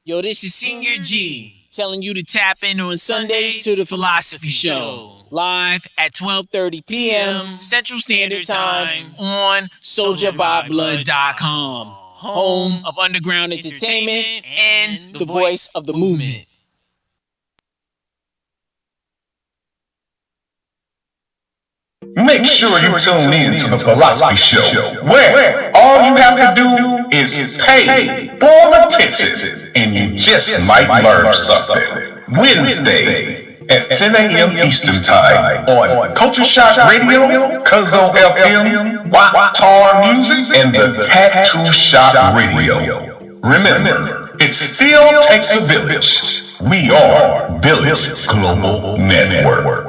Yo, this is Senior G telling you to tap in on Sundays to the Philosophy Show. Live at 12:30 p.m. Central Standard Time on SoldierByBlood.com. Home of underground entertainment and the voice of the movement. Make sure you tune in to the Philosophy Show, where all you have to do is pay for attention, and you just might learn something. Wednesday at 10 a.m. Eastern Time on Culture Shock Radio, Cuzzo FM, Tar Music, and the Tattoo Shop Radio. Remember, it still takes a village. We are Village Global Network.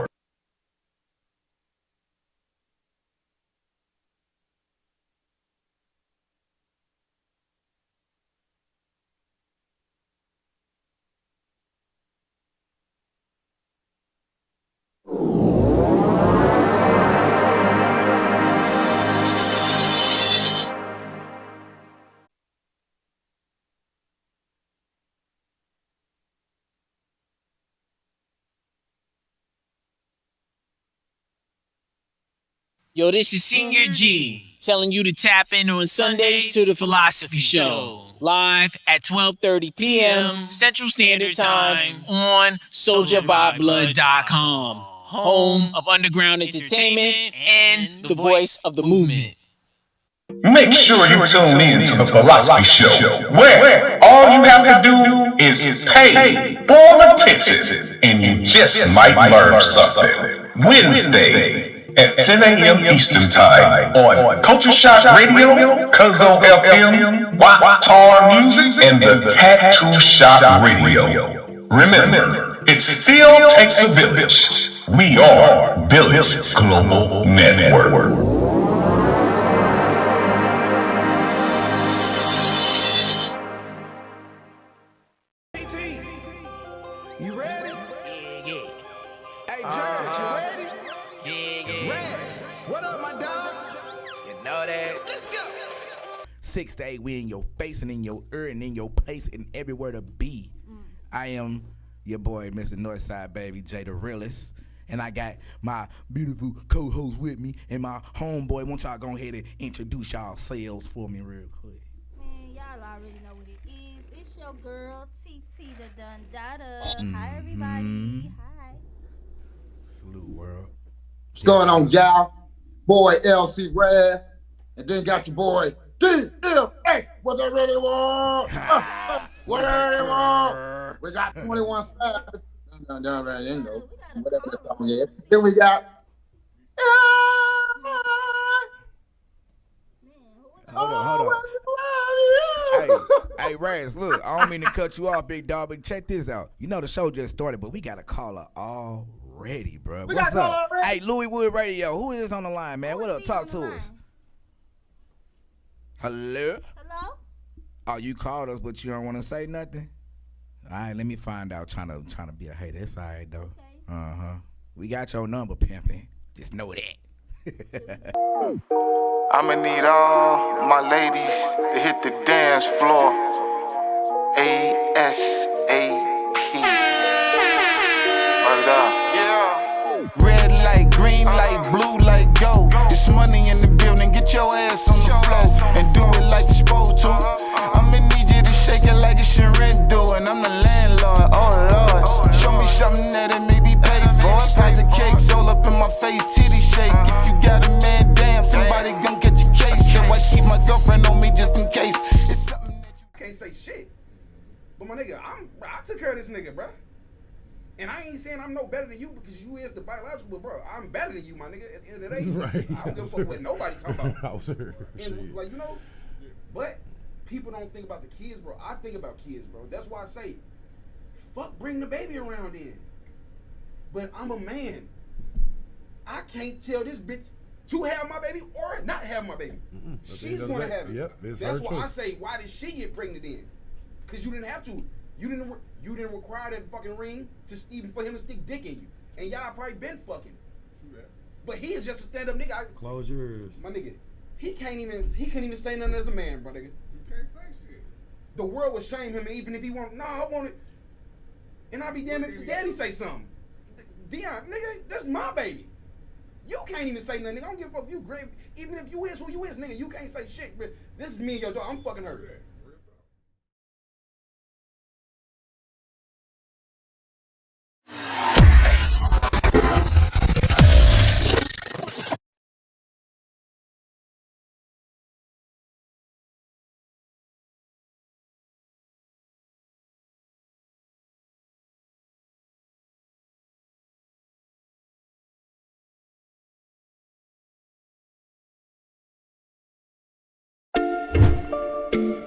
Yo, this is Senior G telling you to tap in on Sundays to the Philosophy Show. Live at 12:30 p.m. Central Standard Time on SoldierByBlood.com. Home of underground entertainment and the voice of the movement. Make sure you tune in to the Philosophy Show, where all you have to do is pay for attention, and you just might learn something. Wednesday at 10 a.m. Eastern Time on Culture Shock Radio, Cuzzo FM, Tar Music, and the Tattoo Shop Radio. Remember, it still takes a village. We are Village Global Network. You ready? Yeah. Hey, Judge, you ready? Yeah. Rez, what up, my dog? You know that. Let's go. 6 to 8, we in your face and in your ear and in your place and everywhere to be. I am your boy, Mr. Northside Baby, Jay the Realist. And I got my beautiful co-host with me and my homeboy. Won't y'all go ahead and introduce y'all selves for me real quick? Man, y'all already know what it is. It's your girl, TT the Dun Dada. Hi, everybody. Hi. Salute, world. What's going on, y'all? Boy LC Rad, and then got your boy DMA. What they really want? What they really want? We got 21 Savage. No, you know, whatever the song is. Then we got. Hold on. Hey, Raz, look, I don't mean to cut you off, big dog, but check this out. You know the show just started, but we got a caller already, bro. We What's got a up? caller already? Hey, Louis Wood Radio. Who is on the line, man? What up? Talk to us. Hello? Hello? Oh, you called us, but you don't want to say nothing? All right, let me find out. Trying to be a hater. It's all right, though. Okay. We got your number, pimpin'. Just know that. I'ma need all my ladies to hit the dance floor. ASAP. Word up. Yeah. Red light, green light, blue light, go. It's money in the building, get your ass on the floor and do it like you're supposed to. I'ma need you to shake it like it's your rent due, and I'm the landlord. Oh Lord, show me something that it may be paid for. Pies of cakes all up in my face, titty shake. If you got a man, damn, somebody gon' get your case. So I keep my girlfriend on me just in case. It's something that you Can't say shit. But my nigga, I took care of this nigga, bro. And I ain't saying I'm no better than you because you is the biological, but bro, I'm better than you, my nigga. At the end of the day, Right. I don't give a fuck what nobody talking about. Sure. And like, you know, but people don't think about the kids, bro. I think about kids, bro. That's why I say, fuck, bring the baby around in. But I'm a man. I can't tell this bitch to have my baby or not have my baby. She's gonna have it. Yep, it's That's her why I choice. say, why did she get pregnant then? Because you didn't have to. You didn't require that fucking ring to even for him to stick dick in you. And y'all probably been fucking. But he is just a stand-up nigga. Close your ears. My nigga, he couldn't even say nothing as a man, bro, nigga. can't say shit. the world would shame him even if he want. No, I want it. And I'd be damn if daddy say something. Dion, nigga, that's my baby. You can't even say nothing. Nigga. I don't give a fuck if you great. Even if you is who you is, nigga, you can't say shit. But this is me and your dog. I'm fucking her.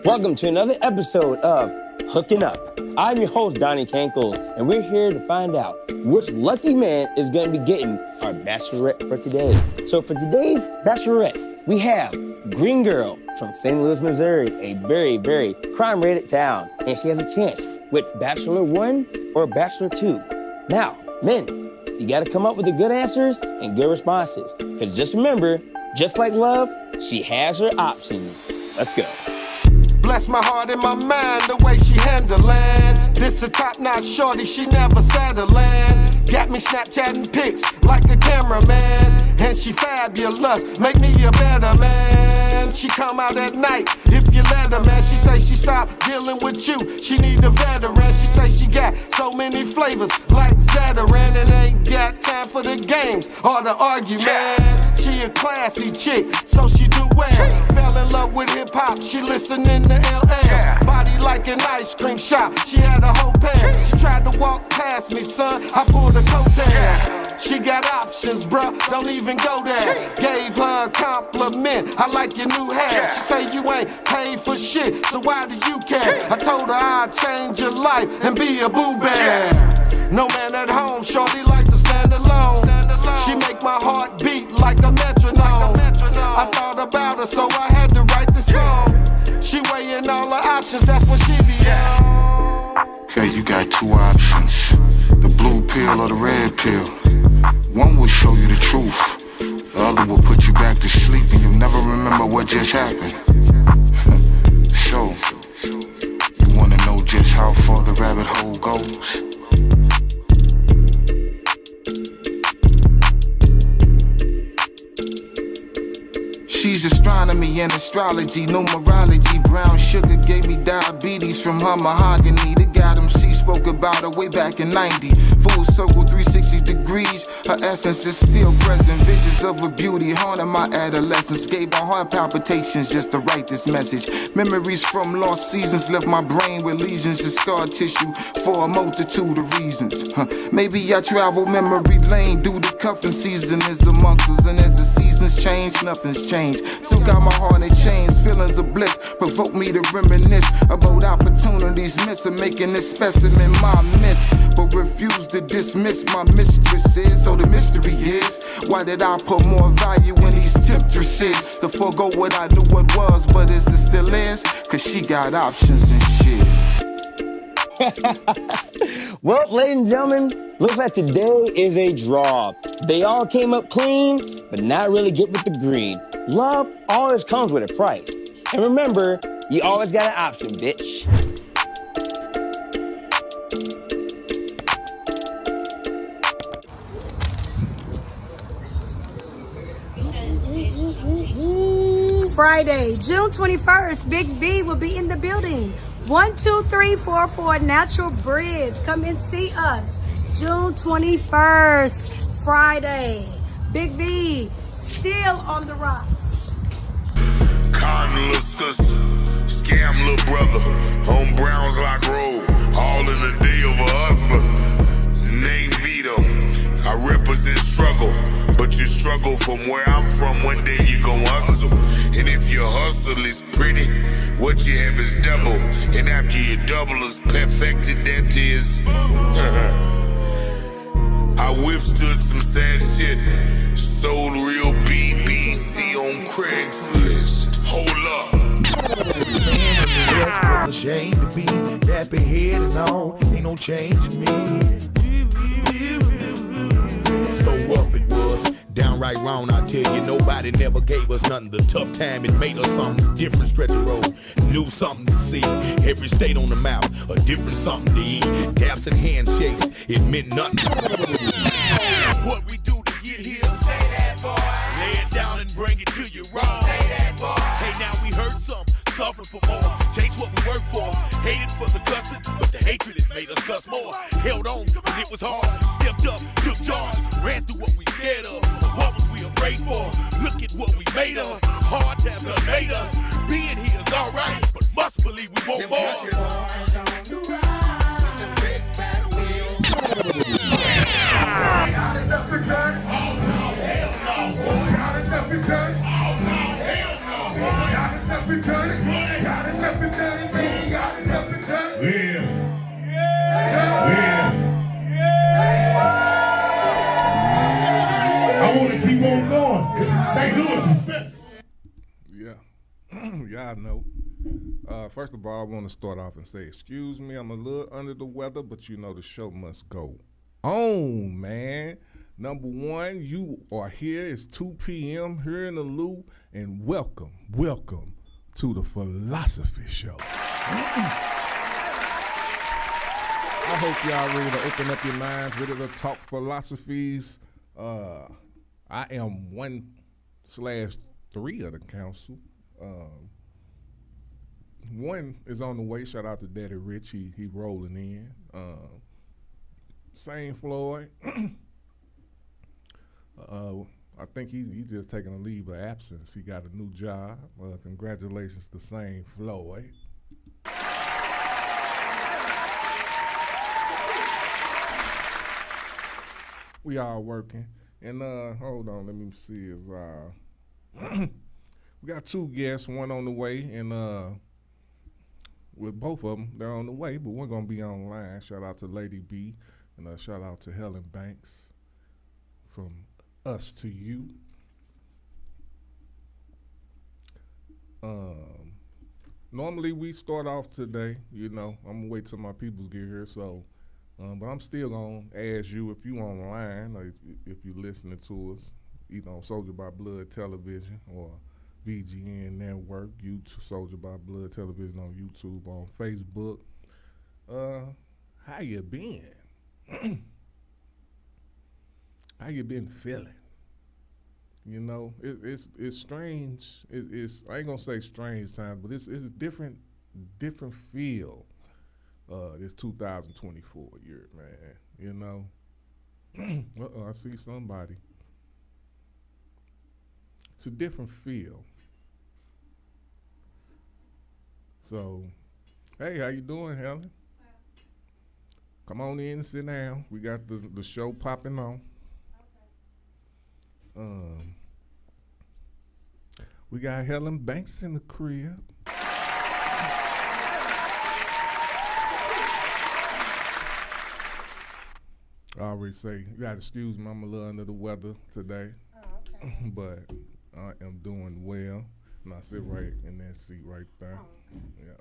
Welcome to another episode of Hooking Up. I'm your host, Donnie Cankle, and we're here to find out which lucky man is going to be getting our bachelorette for today. So for today's bachelorette, we have Green Girl from St. Louis, Missouri, a very, very crime-rated town, and she has a chance with Bachelor 1 or Bachelor 2. Now, men, you got to come up with the good answers and good responses, because just remember, just like love, she has her options. Let's go. Bless my heart and my mind, the way she handlin'. This a top-notch shorty, she never settlin'. Got me Snapchatting pics like a cameraman. And she fabulous, make me a better man. She come out at night, if you let her, man. She say she stopped dealing with you, she need a veteran. She say she got so many flavors, like Zetaran. And ain't got time for the games or the argument. She a classy chick, so she do well. Fell in love with hip-hop, she listening to LL. Body like an ice cream shop, she had a whole pan. She tried to walk past me, son, I pulled a coattail. She got options, bruh, don't even go there. Gave her a compliment, I like your new hair. She say you ain't paid for shit, so why do you care? I told her I'd change your life and be a boo bear. No man at home, shorty like to stand alone. She make my heart beat like a metronome. I thought about her, so I had to write the song. She weighing all her options, that's what she be on. Okay, you got two options, the blue pill or the red pill. One will show you the truth, the other will put you back to sleep and you'll never remember what just happened. So, you wanna know just how far the rabbit hole goes? She's astronomy and astrology, numerology. Brown sugar gave me diabetes from her mahogany. The guy MC spoke about her way back in 90. Full circle 360 degrees, her essence is still present. Visions of her beauty haunted my adolescence. Gave my heart palpitations just to write this message. Memories from lost seasons left my brain with lesions and scar tissue for a multitude of reasons. Maybe I travel memory lane through the cuffing season is amongst us. And as the seasons change, nothing's changed. Still got my heart in chains, feelings of bliss provoke me to reminisce about opportunities missing, making this specimen my miss, but refuse to dismiss my mistresses. So the mystery is, why did I put more value in these temptresses? To forego what I knew what was, but is it still is? Cause she got options and shit. Well, ladies and gentlemen, looks like today is a draw. They all came up clean, but not really get with the green. Love always comes with a price. And remember, you always got an option, bitch. Friday, June 21st, Big V will be in the building. 12344 Natural Bridge. Come and see us. June 21st, Friday. Big V, still on the rocks. Cardinaliscus, scam little brother, on Browns Lock Road, all in the day of a hustler. Name Vito, I represent struggle, but you struggle from where I'm from, one day you gon' hustle. And if your hustle is pretty, what you have is double, and after you double is perfected, that is. I withstood some sad shit, sold real BBC on Craigslist. Hold up. Yes, was ashamed to be nappy head and all. Ain't no change in me. So rough it was down downright wrong. I tell you, nobody never gave us nothing. The tough time, it made us something different. Stretch the road, new something to see. Every state on the map, a different something to eat. Daps and handshakes, it meant nothing. What we do to get here? Say that, boy. Lay it down and bring it to you raw. Say that, boy. Hey, now we heard some, suffer for more. Chase what we work for. Hated for the cussing, but the hatred it made us cuss more. Held on when it was hard. Stepped up, took charge. Ran through what we scared of. What was we afraid for? Look at what we made of. Hard times done made us. Being here is alright, but must believe we want more. I want to keep on going. St. Louis is special. Yeah. Y'all know. First of all, I want to start off and say, excuse me, I'm a little under the weather, but you know the show must go on, man. Number one, you are here. It's 2 p.m. here in the Lou, and welcome to the Philosofee Show. I hope y'all ready to open up your minds, ready to talk philosophies. I am 1/3 of the council. One is on the way. Shout out to Daddy Rich. He rolling in. Same Floyd. I think he's just taking a leave of absence. He got a new job. Congratulations to Same Floyd. We all working. And hold on, let me see if we got 2 guests, one on the way, and with both of them, they're on the way, but we're gonna be online. Shout out to Ladii B, and shout out to Helen Banks from us to you. Normally we start off today, you know, I'm gonna wait till my peoples get here, so but I'm still gonna ask you if you online or if you listening to us, either on Soldier by Blood Television or VGN Network, YouTube, Soldier by Blood Television on YouTube, on Facebook. How you been? How you been feeling? You know, it's strange. It's I ain't gonna say strange times, but it's a different feel. This 2024 year, man. You know, I see somebody. It's a different feel. So, hey, how you doing, Helen? Come on in and sit down. We got the show popping on. We got Helen Banks in the crib. I always say, you gotta excuse me, I'm a little under the weather today. Oh, okay. But I am doing well. And I sit right in that seat right there. Oh, okay. Yeah.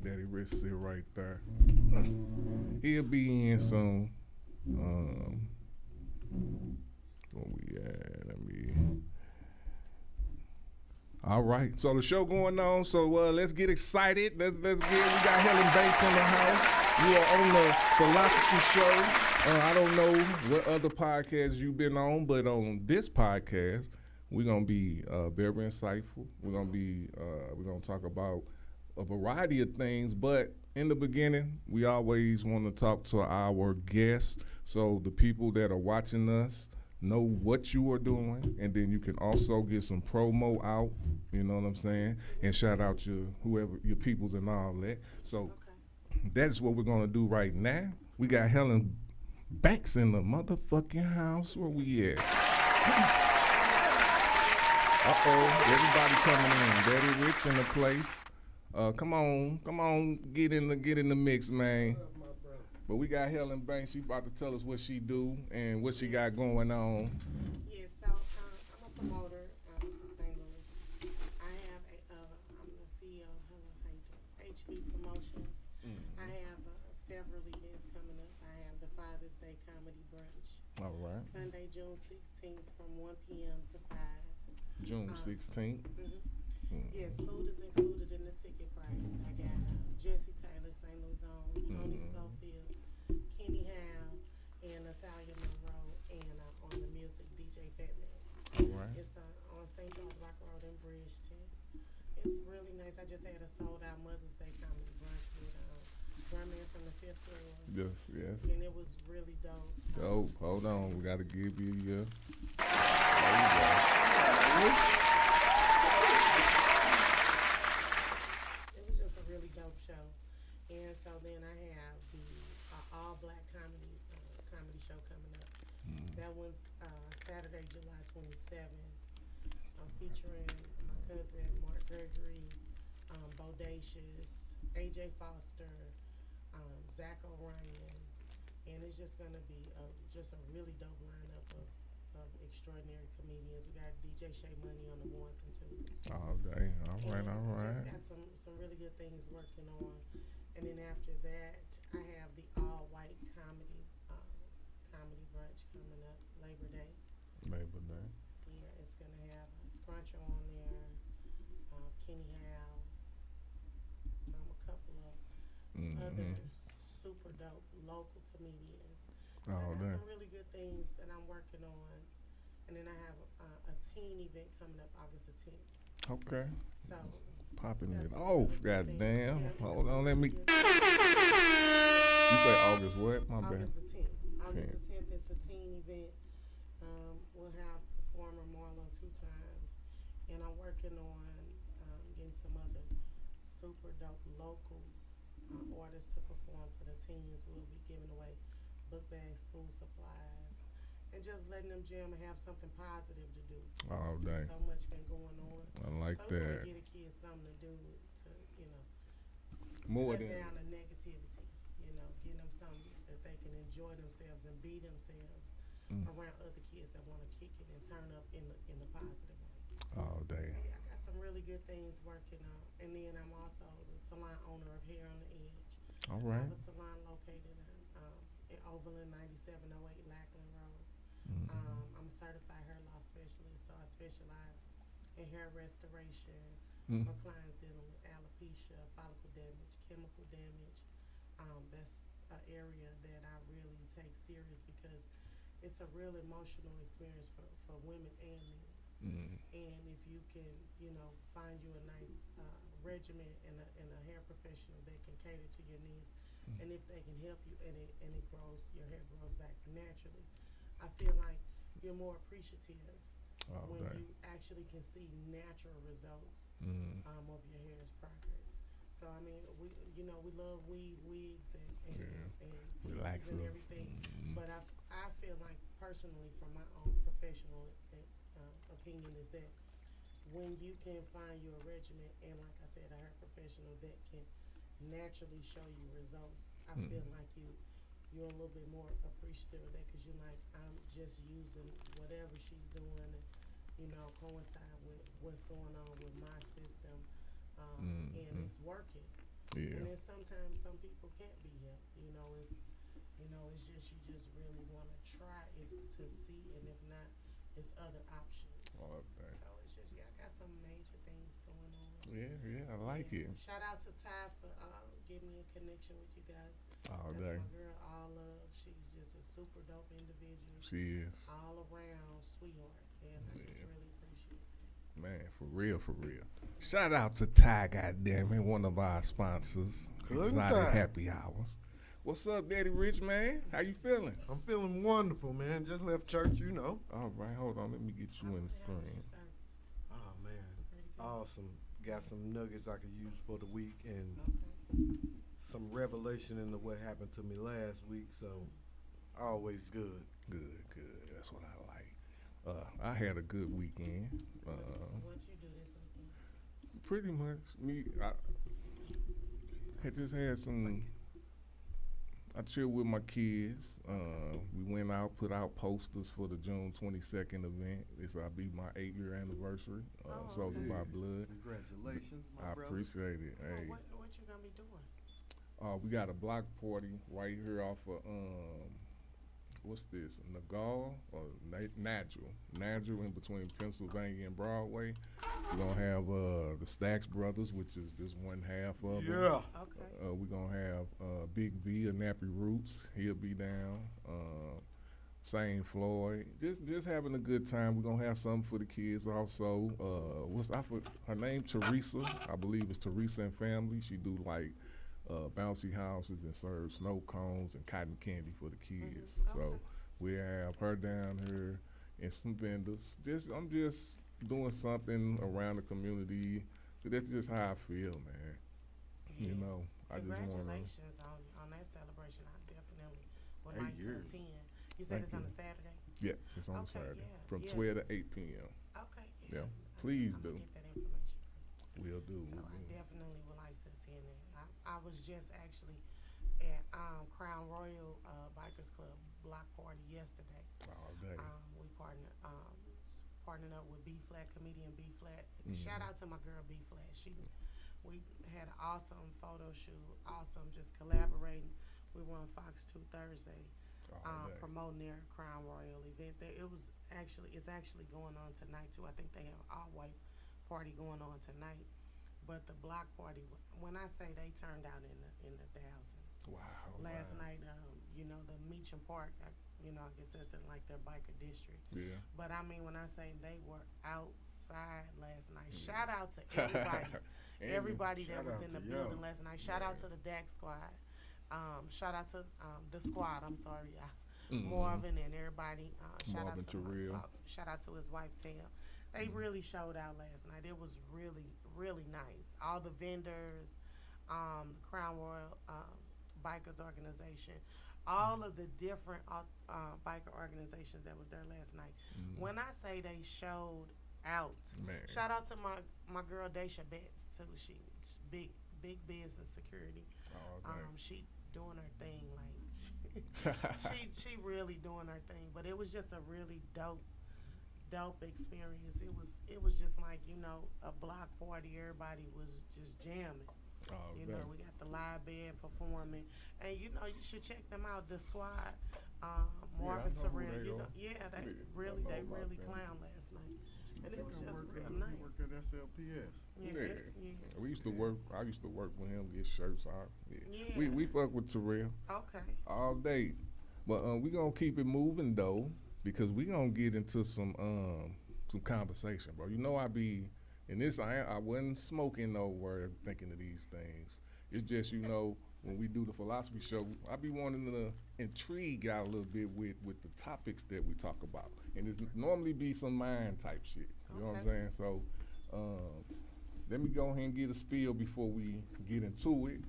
Daddy Rich sit right there. He'll be in soon. Where we at? Let me. All right. So the show going on. So let's get excited. Let's get. We got Helen Banks in the house. You are on the Philosofee Show. I don't know what other podcasts you've been on, but on this podcast, we're gonna be very insightful. We're gonna talk about a variety of things, but in the beginning, we always want to talk to our guests, so the people that are watching us know what you are doing, and then you can also get some promo out. You know what I'm saying? And shout out your peoples and all that. So that's what we're gonna do right now. We got Helen Banks in the motherfucking house. Where we at? Everybody coming in. Daddy Rich in the place. Come on, get in the mix, man. But we got Helen Banks. She about to tell us what she do and what she got going on. Yeah, so I'm a promoter in St. Louis. I'm the CEO of HB Promotions. I have several events coming up. I have the Father's Day Comedy Brunch All right. Sunday, June 16th from 1 p.m. to 5. June 16th. Yes, food is included in the ticket price. I got Jesse Taylor, St. Louis Zone, Tony Schofield, Kenny Howe, and Natalia Monroe, and on the music, DJ Fatman. All right. It's on St. Charles Rock Road in Bridgeton. It's really nice. I just had a sold-out Mother's Day comedy brunch with Grandman from the 5th floor. Yes, yes. And it was really dope. Dope. Hold on. We got to give you your. It was just a really dope show. And so then I have the all-black comedy show coming up. That one's Saturday, July 27th. I'm featuring my cousin, Mark Gregory, Bodacious, AJ Foster, Zach O'Ryan, and it's just going to be just a really dope lineup of extraordinary comedians. We got DJ Shay Money on the ones and twos. All day. All right, all right. Just got some really good things working on. And then after that, I have the all-white comedy brunch coming up, Labor Day. Labor Day. Yeah, it's going to have Scruncher on there, Kenny Howe, a couple of other super dope local comedians. I got some really good things that I'm working on. And then I have a teen event coming up August the 10th. Okay. So popping it off, goddamn. Hold on, let me. You say August what? My bad. August the 10th. August the 10th is a teen event. We'll have performer Marlo 2 times. And I'm working on getting some other super dope local artists to perform for the teens. We'll be giving away book bags, school supplies, and just letting them jam and have something positive to do. All day. So much been going on. I like so we that. want to get a kid something to do to, More cut than down the negativity. Get them something that they can enjoy themselves and be themselves around other kids that want to kick it and turn up in the positive way. all day. So yeah, I got some really good things working on. And then I'm also the salon owner of Hair on the Edge. All I right. have a salon located in Overland, 9708 Lackland Road. I'm a certified hair loss specialist, so I specialize in hair restoration. My clients dealing with alopecia, follicle damage, chemical damage. That's an area that I really take serious because it's a real emotional experience for women and men. And if you can, find you a nice regimen and a hair professional that can cater to your needs, and if they can help you and it grows, your hair grows back naturally, I feel like you're more appreciative when you actually can see natural results of your hair's progress. So I mean, we love wigs and pieces and everything, but I feel like personally, from my own professional opinion, is that when you can find your regimen and, like I said, a hair professional that can naturally show you results, I feel like you're a little bit more appreciative of that because you're like, I'm just using whatever she's doing and coincide with what's going on with my system, and it's working. Yeah. And then sometimes some people can't be helped. It's just you just really want to try it to see, and if not, it's other options. All day. So it's just I got some major things going on. Yeah, I like it. Shout out to Ty for giving me a connection with you guys. All That's day. my girl, All Love. She's just a super dope individual. She is. All around sweetheart, and I just really appreciate it. Man, for real, for real. Shout out to Ty, goddamn it, one of our sponsors. Exotic Happy Hours. What's up, Daddy Rich, man? How you feeling? I'm feeling wonderful, man. Just left church, All right, hold on. Let me get you in the screen. Oh, man. Awesome. Got some nuggets I could use for the week and some revelation into what happened to me last week, so always good. Good. That's what I like. I had a good weekend. What you do this weekend? Pretty much me. I just had some. I chilled with my kids. We went out, put out posters for the June 22nd event. This will be my 8-year anniversary. Soldier by Blood. Congratulations, my I brother. appreciate it. Hey. What you gonna be doing? We got a block party right here off of what's this? Nagal or Nagel in between Pennsylvania and Broadway. We're gonna have the Stax Brothers, which is this one half of them. Yeah. Okay. We're gonna have Big V of Nappy Roots. He'll be down. Same Floyd. Just having a good time. We're gonna have something for the kids also. Her name Teresa. I believe it's Teresa and Family. She do like bouncy houses and serve snow cones and cotton candy for the kids. Mm-hmm. So we have her down here and some vendors. I'm just doing something around the community. That's just how I feel, man. Yeah. You know, I just want to. Congratulations on that celebration. I definitely would like to attend. You said it's on a Saturday? Yeah, it's on Okay, Saturday yeah, from yeah. 12 to 8 p.m. Okay, Yeah, please I'm do. gonna get that information from you. We'll do. So I definitely would like to attend that. I was just actually at Crown Royal Bikers Club block party yesterday. All day. We partnered up with B Flat, comedian B Flat. Mhm. Shout out to my girl B Flat. We had an awesome photo shoot, awesome just collaborating. We were on Fox 2 Thursday. Promoting their Crown Royal event. It's actually going on tonight too. I think they have an all-white party going on tonight. But the block party, when I say they turned out in the thousands. Wow. Last night, the Meacham Park, I guess that's in like their biker district. Yeah. But I mean, when I say they were outside last night, shout out to everybody, everybody that was in the building last night. Shout out to the DAC squad. Shout out to the squad. I'm sorry, Marvin and everybody. Shout out to shout out to his wife Tam. They really showed out last night. It was really, really nice. All the vendors, the Crown Royal Bikers organization, all of the different biker organizations that was there last night. When I say they showed out, shout out to my girl Daisha Betts too. She's big business security. She doing her thing, like she really doing her thing. But it was just a really dope experience. It was just like, a block party. Everybody was just jamming. We got the live band performing, and you should check them out. The squad, Marvin Terrell. They really clowned last night. And it was just real nice. He worked at SLPS. Yeah. We used to work. I used to work with him, get shirts out. Yeah. We fuck with Terrell. Okay. All day, but we gonna keep it moving though, because we gonna get into some conversation, bro. I be in this. I wasn't smoking no word thinking of these things. It's just when we do the Philosophy Show, I be wanting to intrigue y'all a little bit with the topics that we talk about. And it's normally be some mind type shit. You know what I'm saying? So let me go ahead and get a spiel before we get into it.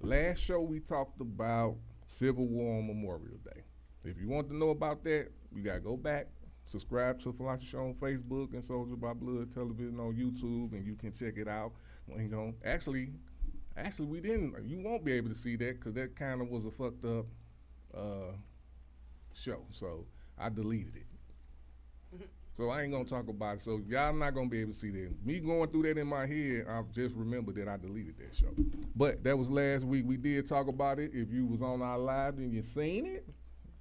Last show we talked about Civil War on Memorial Day. If you want to know about that, you gotta go back, subscribe to Philosophy Show on Facebook and Soldier by Blood Television on YouTube, and you can check it out. Actually, we didn't. You won't be able to see that because that kind of was a fucked up show. So I deleted it. So I ain't gonna talk about it. So y'all not gonna be able to see that. Me going through that in my head, I just remembered that I deleted that show. But that was last week. We did talk about it. If you was on our live and you seen it,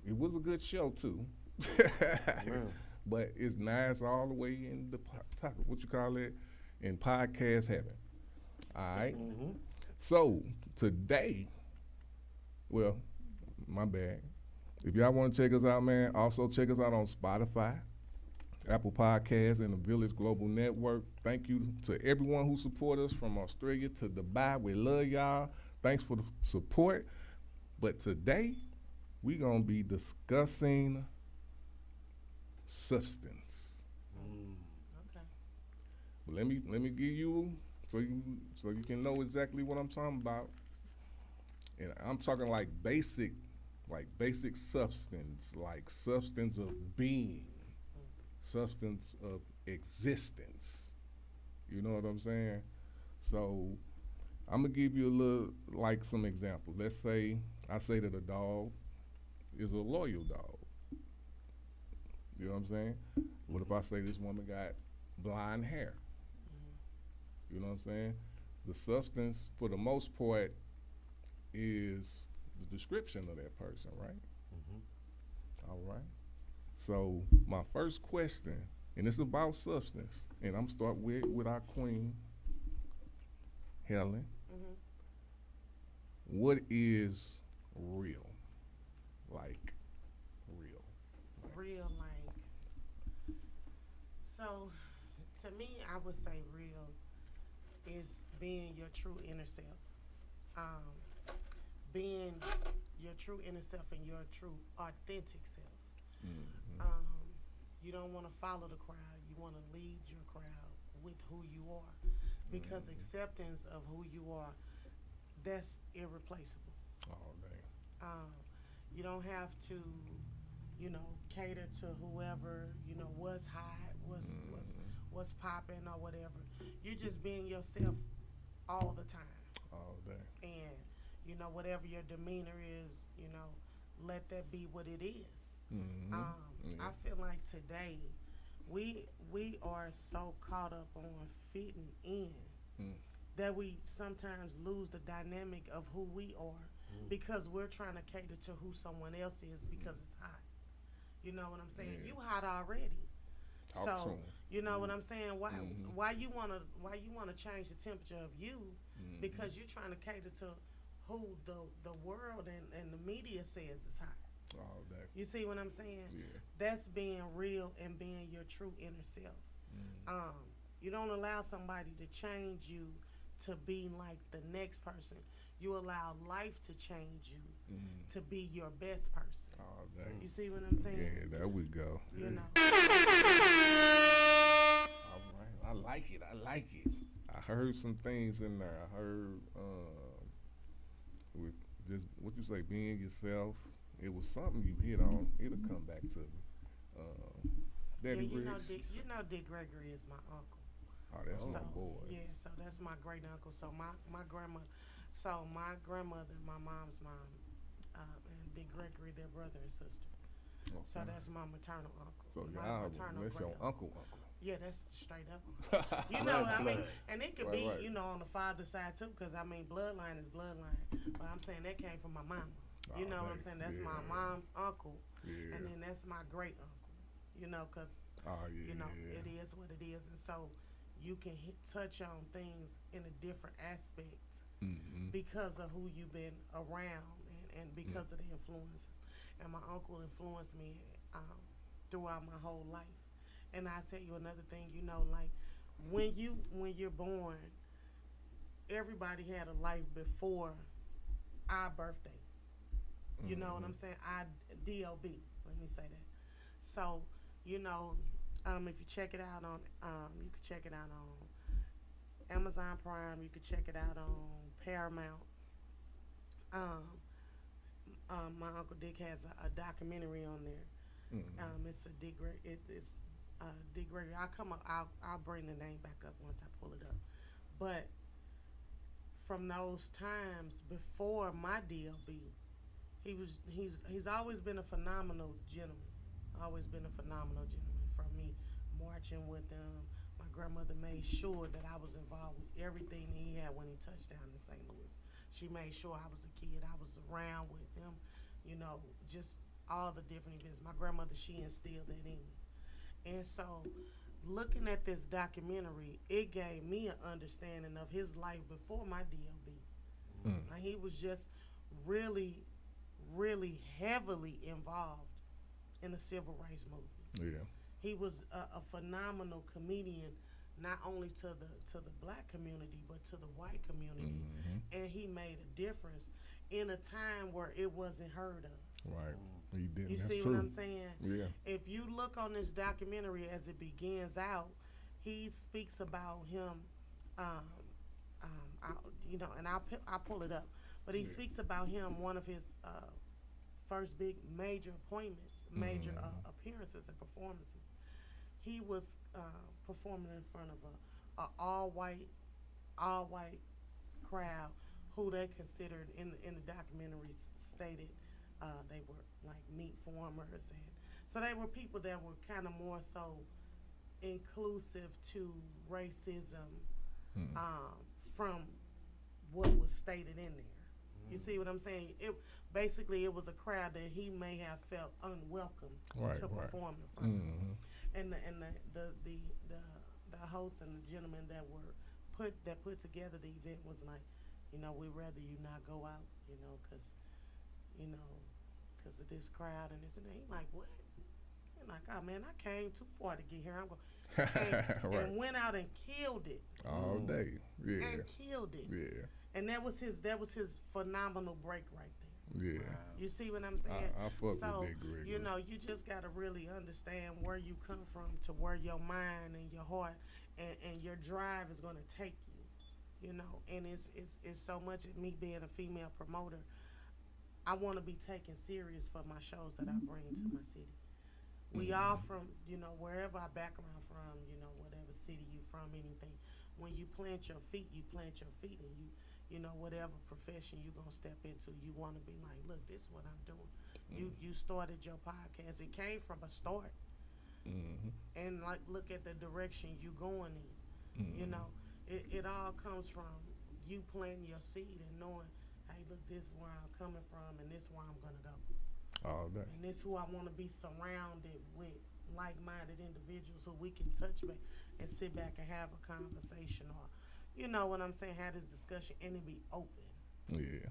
it was a good show too. But it's nice all the way in the in podcast heaven. All right. So today, well, my bad. If y'all want to check us out, man, also check us out on Spotify, Apple Podcasts, and the Village Global Network. Thank you to everyone who support us from Australia to Dubai. We love y'all. Thanks for the support. But today, we're going to be discussing substance. Okay. But let me give you so you can know exactly what I'm talking about. And I'm talking like basic substance, like substance of being, substance of existence. You know what I'm saying? So I'm gonna give you a little, like some examples. Let's say I say that a dog is a loyal dog. You know what I'm saying? What if I say this woman got blonde hair? You know what I'm saying? The substance, for the most part, is the description of that person, right? All right. So my first question, and it's about substance, and I'm start with our queen, Helen. Mm-hmm. What is real? Like real. Real, like. So, to me, I would say real is being your true inner self. Being your true inner self and your true authentic self. You don't want to follow the crowd. You want to lead your crowd with who you are, because acceptance of who you are, that's irreplaceable. Oh, dang. You don't have to, cater to whoever, what's hot, what's popping or whatever. You're just being yourself all the time. Oh, dang. And whatever your demeanor is, let that be what it is. I feel like today we are so caught up on fitting in that we sometimes lose the dynamic of who we are because we're trying to cater to who someone else is because it's hot. You know what I'm saying? You hot already. Talk So to 'em. you know what I'm saying? Why you wanna change the temperature of you because you're trying to cater to who the world and the media says is hot. Oh, dang. You see what I'm saying? Yeah. That's being real and being your true inner self. You don't allow somebody to change you to be like the next person. You allow life to change you to be your best person. Oh, dang. You see what I'm saying? Yeah, there we go. You know. All right. I like it. I heard some things in there. I heard with just what you say, being yourself. It was something you hit on. It'll come back to me. Daddy Riggs. Dick Gregory is my uncle. Oh, that's my boy. Yeah, so that's my great uncle. So my grandmother, my mom's mom, and Dick Gregory, their brother and sister. Okay. So that's my maternal uncle. So my that's your uncle. Yeah, that's straight up. I mean, and it could be, right. On the father's side too, because I mean, bloodline is bloodline. But I'm saying that came from my mama. You know what I'm saying? That's my mom's uncle, and then that's my great uncle. Because it is what it is, and so you can touch on things in a different aspect because of who you've been around and because of the influences. And my uncle influenced me throughout my whole life. And I tell you another thing, like when you're born, everybody had a life before our birthday. You know what I'm saying? DOB. Let me say that. So, if you check it out on, you can check it out on Amazon Prime. You can check it out on Paramount. My Uncle Dick has a documentary on there. It's a Dick Gregory. It's Dick Gregory. I'll bring the name back up once I pull it up. But from those times before my DLB, he's always been a phenomenal gentleman. Always been a phenomenal gentleman. From me marching with him, my grandmother made sure that I was involved with everything that he had when he touched down in St. Louis. She made sure I was a kid. I was around with him, just all the different events. My grandmother, she instilled that in me. And so looking at this documentary, it gave me an understanding of his life before my DLB. Like he was just really, really heavily involved in the civil rights movement. Yeah. He was a phenomenal comedian, not only to the black community, but to the white community. And he made a difference in a time where it wasn't heard of. Right. He didn't. You That's see true. what I'm saying? Yeah. If you look on this documentary as it begins out, he speaks about him, and I'll pull it up. But he speaks about him, one of his first big major appointments, major appearances and performances. He was performing in front of a all white crowd who they considered in the documentary stated they were like meat farmers, and so they were people that were kind of more so inclusive to racism from what was stated in there. You see what I'm saying? It basically it was a crowd that he may have felt unwelcome to perform in front of. And the host and the gentleman that put together the event was like, we'd rather you not go out, because of this crowd and this and that. He like, what? And like, oh man, I came too far to get here. I'm going and went out and killed it all day. Yeah, and killed it. Yeah, and that was his phenomenal break right there. Yeah, you see what I'm saying? I fuck with that, Greg. You just got to really understand where you come from to where your mind and your heart and your drive is going to take you. And it's so much of me being a female promoter. I want to be taken serious for my shows that I bring to my city. We all from, wherever our background from, whatever city you from, anything. When you plant your feet, and whatever profession you're going to step into, you want to be like, look, this is what I'm doing. You started your podcast. It came from a start. And like, look at the direction you going in. It all comes from you planting your seed and knowing, hey, look, this is where I'm coming from and this is where I'm going to go. All day. And this is who I want to be surrounded with like-minded individuals who we can touch back and sit back and have a conversation or, you know what I'm saying, have this discussion and it be open. Yeah.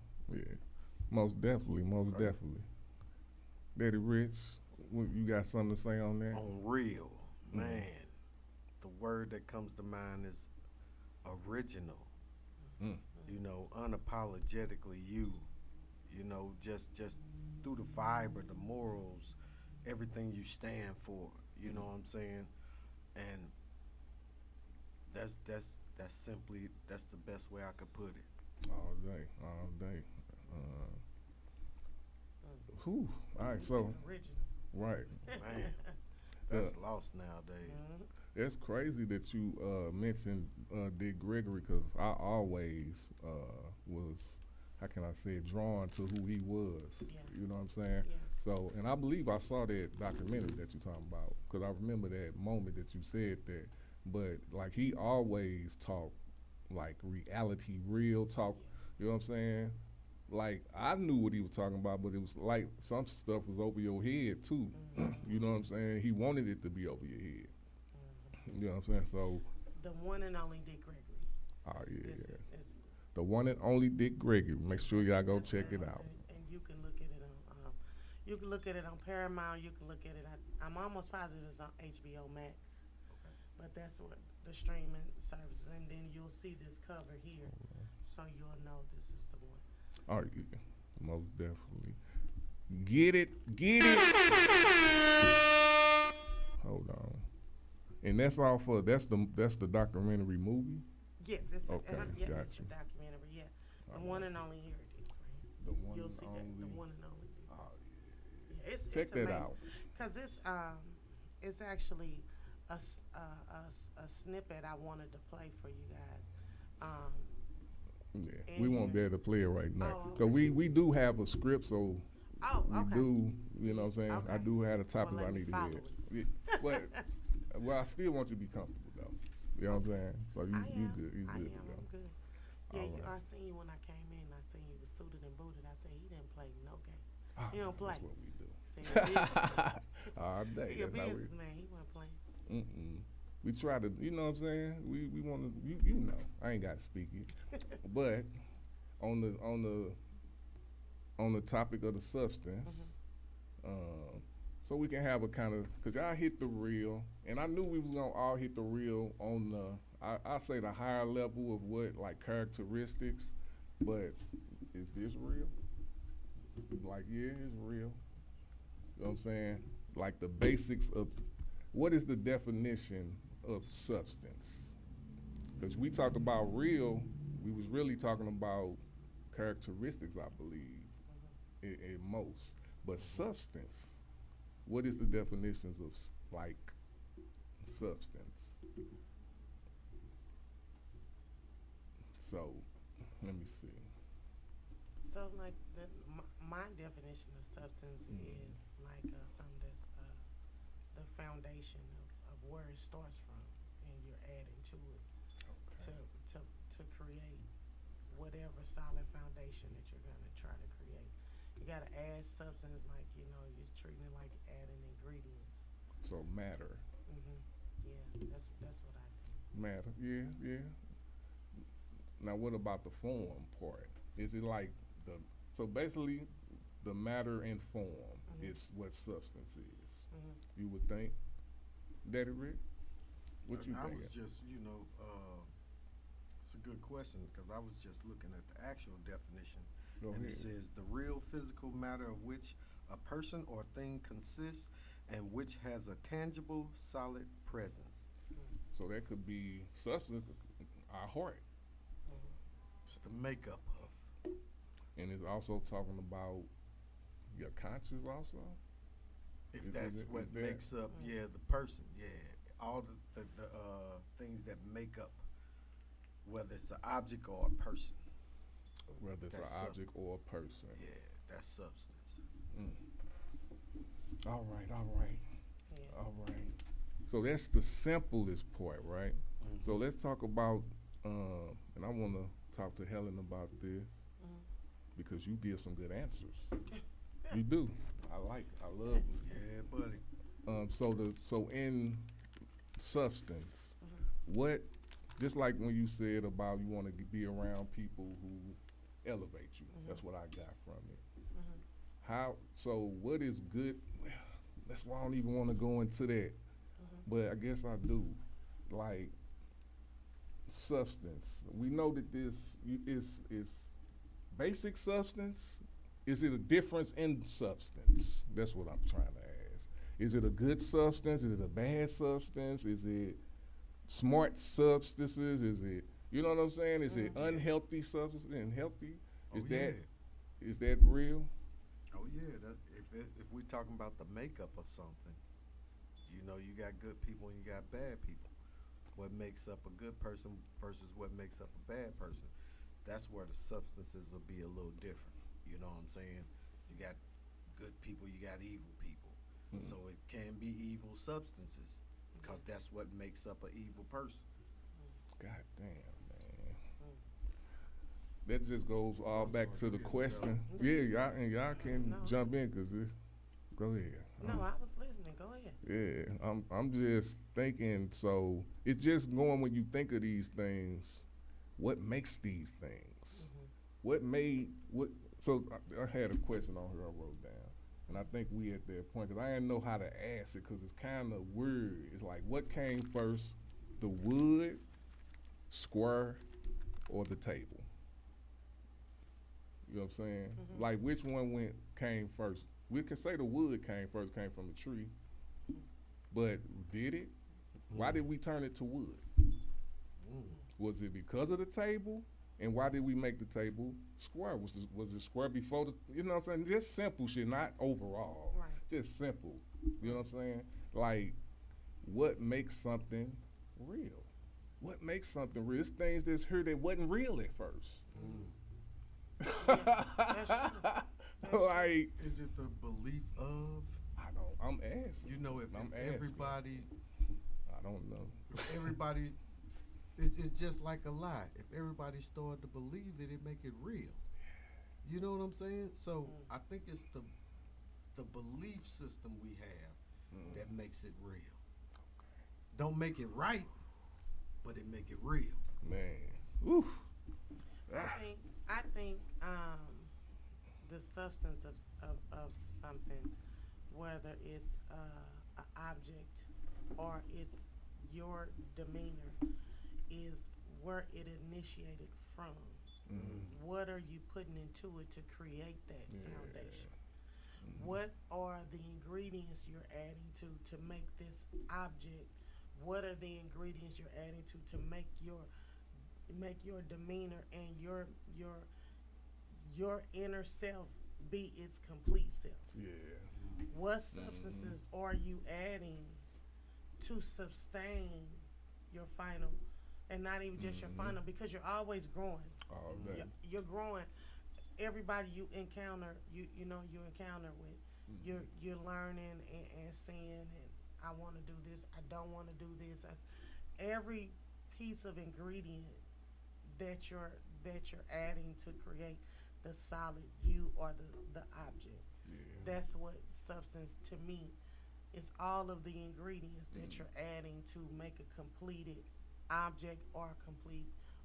Most definitely. Daddy Rich, you got something to say on that? On real, man, the word that comes to mind is original. Unapologetically you. Just through the fiber, the morals, everything you stand for. You know what I'm saying? And that's the best way I could put it. All day. All right, so right, man, that's lost nowadays. It's crazy that you mentioned Dick Gregory, because I always was, how can I say it, drawn to who he was. You know what I'm saying? So, and I believe I saw that documentary that you're talking about, because I remember that moment that you said that. But like, he always talked like reality, real talk. You know what I'm saying? Like, I knew what he was talking about, but it was like some stuff was over your head too. You know what I'm saying? He wanted it to be over your head. You know what I'm saying? So the one and only Dick Gregory. It's the one and only Dick Gregory. Make sure y'all go check it out. And you can look at it on Paramount. You can look at it. I'm almost positive it's on HBO Max. But that's what the streaming services, and then you'll see this cover here, so you'll know this is the one. Oh yeah, most definitely. Get it. Hold on. And that's all for that's the documentary movie. Yes, it's okay. It's a documentary. Yeah, the one and only. Here it is, right here. The one. You'll see only. The one and only. Oh yeah. It's check that out. Because it's actually a snippet I wanted to play for you guys. Yeah, we won't be able to play it right now. Okay. So we do have a script, so we okay. do, you know what I'm saying? Okay. I do have a topic Well, I need to follow hear. Yeah, but I still want you to be comfortable though. You know what I'm saying? So you good. You good. I'm good. Yeah, I seen you when I came in. I seen you was suited and booted. I said, he didn't play no game. He don't play. That's what we do. All day. He a businessman. He wasn't playing. We try to, you know what I'm saying? We want to, you know, I ain't got to speak it. But on the topic of the substance, so we can have a kind of, because y'all hit the real, and I knew we was going to all hit the real on the, I say the higher level of what, like characteristics, but is this real? Like, yeah, it's real. You know what I'm saying? Like the basics of, what is the definition of substance? Because we talked about real, we was really talking about characteristics, I believe, in most. But substance, what is the definitions of like substance? So, let me see. So like my definition of substance is like something that's the foundation of where it starts from, and you're adding to it to create what whatever solid foundation that you're gonna try to create. You gotta add substance, like you're treating it like adding ingredients. So matter. Yeah, that's what I think. Matter. Yeah. Now what about the form part? Is it like so basically the matter and form is what substance is. You would think. Daddy Rick? What you I think? was just, it's a good question because I was just looking at the actual definition. Go and ahead. It says the real physical matter of which a person or thing consists and which has a tangible, solid presence. So that could be substance, our heart. It's the makeup of. And it's also talking about your conscience also? If that's what makes up, the person, all the things that make up, whether it's an object or a person. Whether it's an object or a person. Yeah, that's substance. All right. So that's the simplest part, right? So let's talk about, and I want to talk to Helen about this because you give some good answers. You do. I love it. Yeah, buddy. So in substance, what, just like when you said about you want to be around people who elevate you, that's what I got from it. So what is good? Well, that's why I don't even want to go into that, but I guess I do. Like substance, we know that this is basic substance. Is it a difference in substance? That's what I'm trying to ask. Is it a good substance? Is it a bad substance? Is it smart substances? Is it, you know what I'm saying? Is it unhealthy substance and healthy? Is that real? Oh yeah, if we're talking about the makeup of something, you got good people and you got bad people. What makes up a good person versus what makes up a bad person, that's where the substances will be a little different. You know what I'm saying? You got good people, you got evil people. So it can be evil substances because that's what makes up an evil person. God damn, man. That just goes all back to the question. Yeah, y'all can jump in because this. Go ahead. No, I was listening. Go ahead. Yeah, I'm just thinking. So it's just going when you think of these things. What makes these things? What made what? So I had a question on here I wrote down, and I think we at that point because I didn't know how to ask it because it's kind of weird. It's like what came first, the wood, square, or the table? You know what I'm saying? Like which one came first? We can say the wood came first, came from a tree, but did it? Why did we turn it to wood? Was it because of the table? And why did we make the table square? Was it square before the, you know what I'm saying? Just simple shit, not overall. Right. Just simple. You know what I'm saying? Like, what makes something real? What makes something real? It's things that's here that wasn't real at first. That's true. Like, is it the belief of? I'm asking. If everybody, I don't know. Everybody, it's just like a lie. If everybody started to believe it, it make it real. You know what I'm saying? So I think it's the belief system we have that makes it real. Don't make it right, but it make it real. Man, oof. I think the substance of something, whether it's an object or it's your demeanor, is where it initiated from. What are you putting into it to create that foundation? What are the ingredients you're adding to make this object? What are the ingredients you're adding to make your demeanor and your inner self be its complete self? Yeah. What substances are you adding to sustain your final, and not even just your final, because you're always growing. You're growing. Everybody you encounter, you encounter with, you're learning and seeing, and I want to do this, I don't want to do this. That's every piece of ingredient that that you're adding to create the solid you or the object. Yeah. That's what substance to me is, all of the ingredients that you're adding to make a completed object or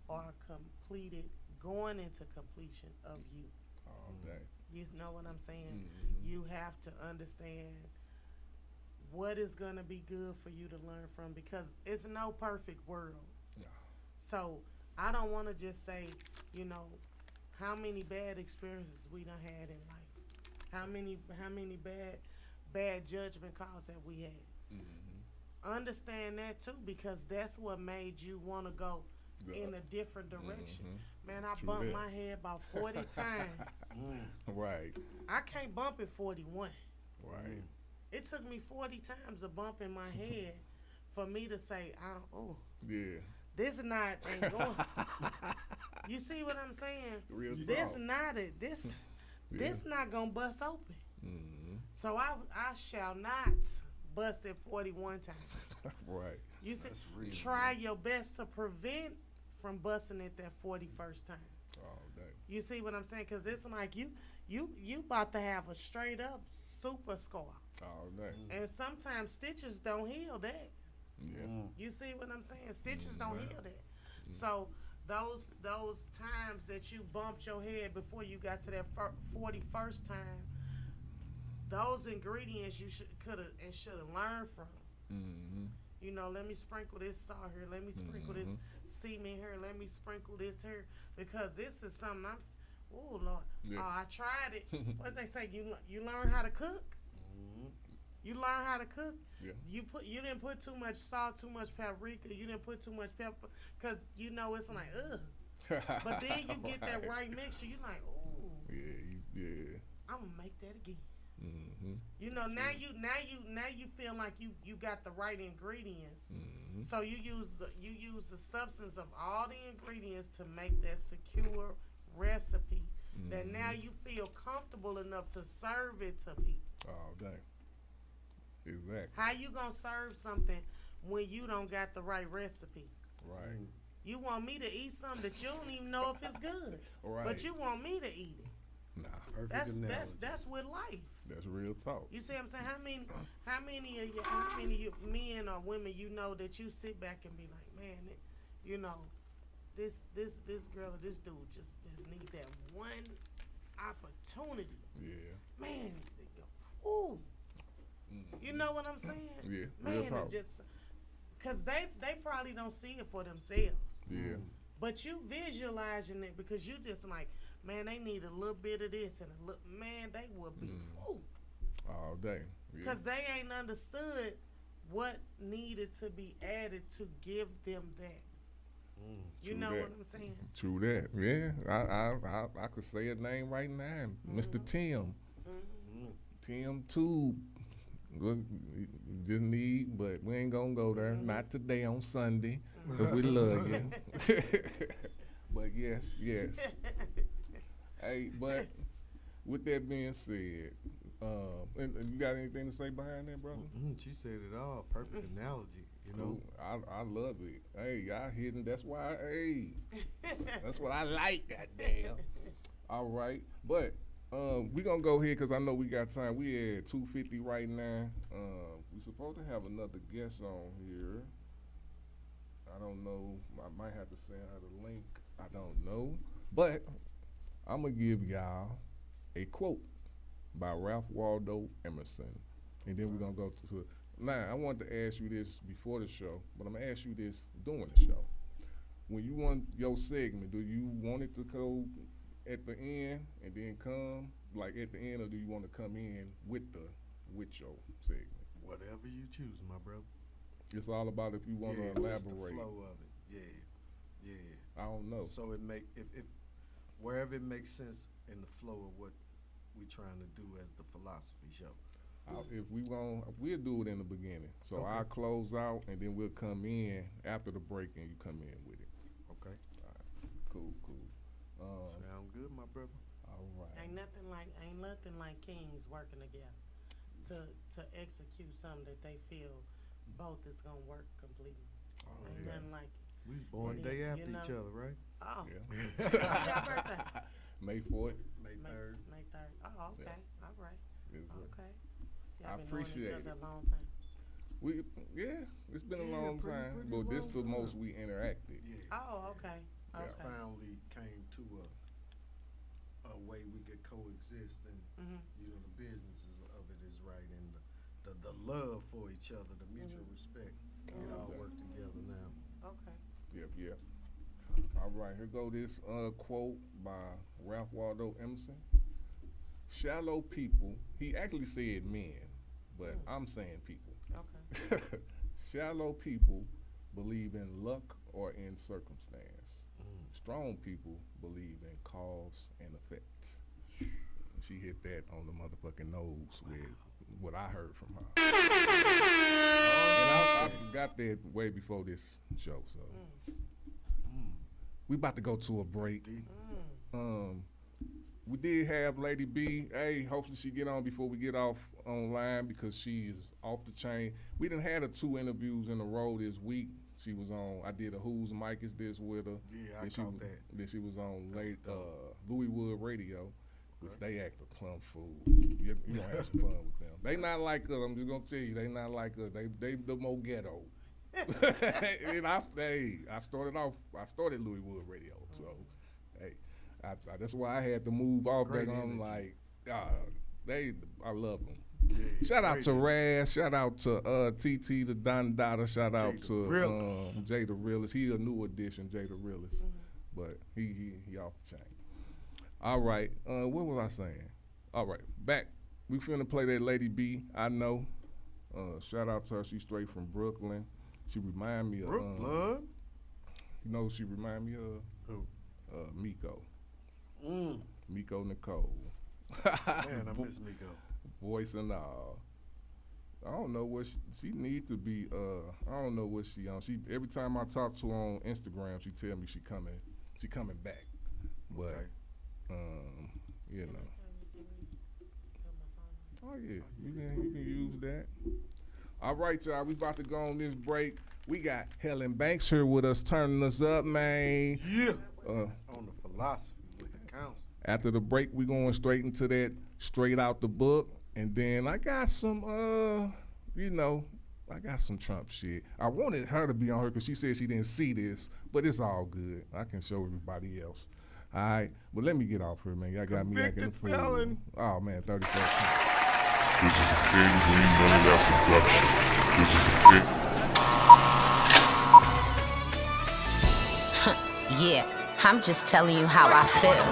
completed going into completion of you. All day. You know what I'm saying? Mm-hmm. You have to understand what is going to be good for you to learn from, because it's no perfect world. No. So I don't want to just say, how many bad experiences we done had in life. How many bad judgment calls have we had? Mm-hmm. Understand that too, because that's what made you want to go in a different direction. Mm-hmm. Man, I True bumped that. my head about 40 times. Right. I can't bump it 41. Right. It took me 40 times of bumping my head for me to say, Yeah. this ain't going. You see what I'm saying? Real this talk. not it. This not gonna bust open. Mm-hmm. So I shall not bust it 41 times. Right. You see, try your best to prevent from busting it that 41st time. All day. You see what I'm saying? Because it's like you about to have a straight up super scar. All day. And sometimes stitches don't heal that. Yeah. You see what I'm saying? Stitches don't heal that. So those times that you bumped your head before you got to that 41st time, those ingredients you could have and should have learned from. Mm-hmm. Let me sprinkle this salt here. Let me sprinkle this semen here. Let me sprinkle this here, because this is something oh Lord, Yeah. I tried it. What they say, you learn how to cook. You learn how to cook. Yeah. You didn't put too much salt, too much paprika. You didn't put too much pepper, because it's like ugh. But then you get that right mixture. You're like, ooh. Yeah. I'm gonna make that again. Mm-hmm. Now you feel like you got the right ingredients. Mm-hmm. So you use the substance of all the ingredients to make that secure recipe that now you feel comfortable enough to serve it to people. All day. Exactly. How you gonna serve something when you don't got the right recipe? Right. You want me to eat something that you don't even know if it's good, Right. but you want me to eat it. Nah. That's with life. That's real talk. You see what I'm saying? How many of you men or women that you sit back and be like, man, this girl or this dude just need that one opportunity. Yeah. Man, they go, ooh. You know what I'm saying? Yeah. Man, Real talk. because they probably don't see it for themselves. Yeah. But you visualizing it because you just like, man, they need a little bit of this and a little, man, they would be, whoo. All day. Because they ain't understood what needed to be added to give them that. You know what I'm saying? True that. Yeah. I could say his name right now. Mr. Tim. Tim Tube. Just need, but we ain't gonna go there. Not today on Sunday, because we love you. But yes. Hey, but with that being said, and you got anything to say behind that, brother? She said it all. Perfect analogy. Cool. I love it. Hey, y'all hidden. That's why. Hey, that's what I like. Goddamn. All right, but. We gonna go ahead because I know we got time. We at 2:50 right now. We supposed to have another guest on here. I don't know. I might have to send her the link. I don't know. But I'm gonna give y'all a quote by Ralph Waldo Emerson, and then we're gonna go to it. Now, I wanted to ask you this before the show, but I'm gonna ask you this during the show. When you want your segment, do you want it to go at the end and then come like at the end, or do you want to come in with your segment? Whatever you choose, my brother. It's all about if you want to elaborate. Just the flow of it. Yeah. I don't know. So it if wherever it makes sense in the flow of what we trying to do as the Philosophy Show. We'll do it in the beginning. So Okay. I'll close out and then we'll come in after the break and you come in with it. Okay. All right. Cool. Sound good, my brother. All right. Ain't nothing like kings working together to execute something that they feel both is gonna work completely. Ain't nothing like it. We was born day after each other, right? Oh. Yeah. When's your birthday? May 4th. May 3rd. May 3rd. Oh, okay. Yeah. All right. Yes, sir. Okay. I Y'all been appreciate knowing each other it. a long time. It's been a long time, but this the most we interacted. Yeah. Oh, okay. We Okay. finally came to a way we could coexist, and you know the businesses of it is right, and the love for each other, the mutual respect, it all work together now. Okay. Yep. All right, here go this quote by Ralph Waldo Emerson. Shallow people, he actually said men, but I'm saying people. Okay. Shallow people believe in luck or in circumstance. Strong people believe in cause and effect. She hit that on the motherfucking nose with what I heard from her. And I got that way before this show, so. We about to go to a break. We did have Lady B. Hey, hopefully she get on before we get off online because she is off the chain. We done had her 2 interviews in a row this week. She was on, I did a Who's Mic Is This with her. Yeah, I caught that. Then she was on Louis Wood Radio, which they act a plum fool. You gonna have some fun with them. They not like us, I'm just gonna tell you, they not like us. They the more ghetto. And I started Louis Wood Radio, so hey, that's why I had to move off. Great that I'm energy. like, I love them. Yeah, shout out to energy. Raz, shout out to TT the Don Dada, shout out to Jay the Realist. He a new addition, Jay the Realist, but he off the chain. All right, what was I saying? All right, back. We finna play that Lady B. I know. Shout out to her. She's straight from Brooklyn. She remind me of Brooklyn. You know, she remind me of who? Miko. Miko Nicole. Man, I miss Miko. Voice and all. I don't know what she need to be. I don't know what she on. She every time I talk to her on Instagram, she tell me she coming back. But you know. Oh yeah, you can use that. All right, y'all. We about to go on this break. We got Helen Banks here with us, turning us up, man. Yeah. On the philosophy with the council. After the break, we going straight into that, straight out the book, and then I got some, I got some Trump shit. I wanted her to be on her because she said she didn't see this, but it's all good. I can show everybody else. All right, but let me get off here, man. Y'all got me acting a fool. felon. Oh man, 31st. This is a King Green Money Left production. This is a King. Yeah, I'm just telling you how I feel.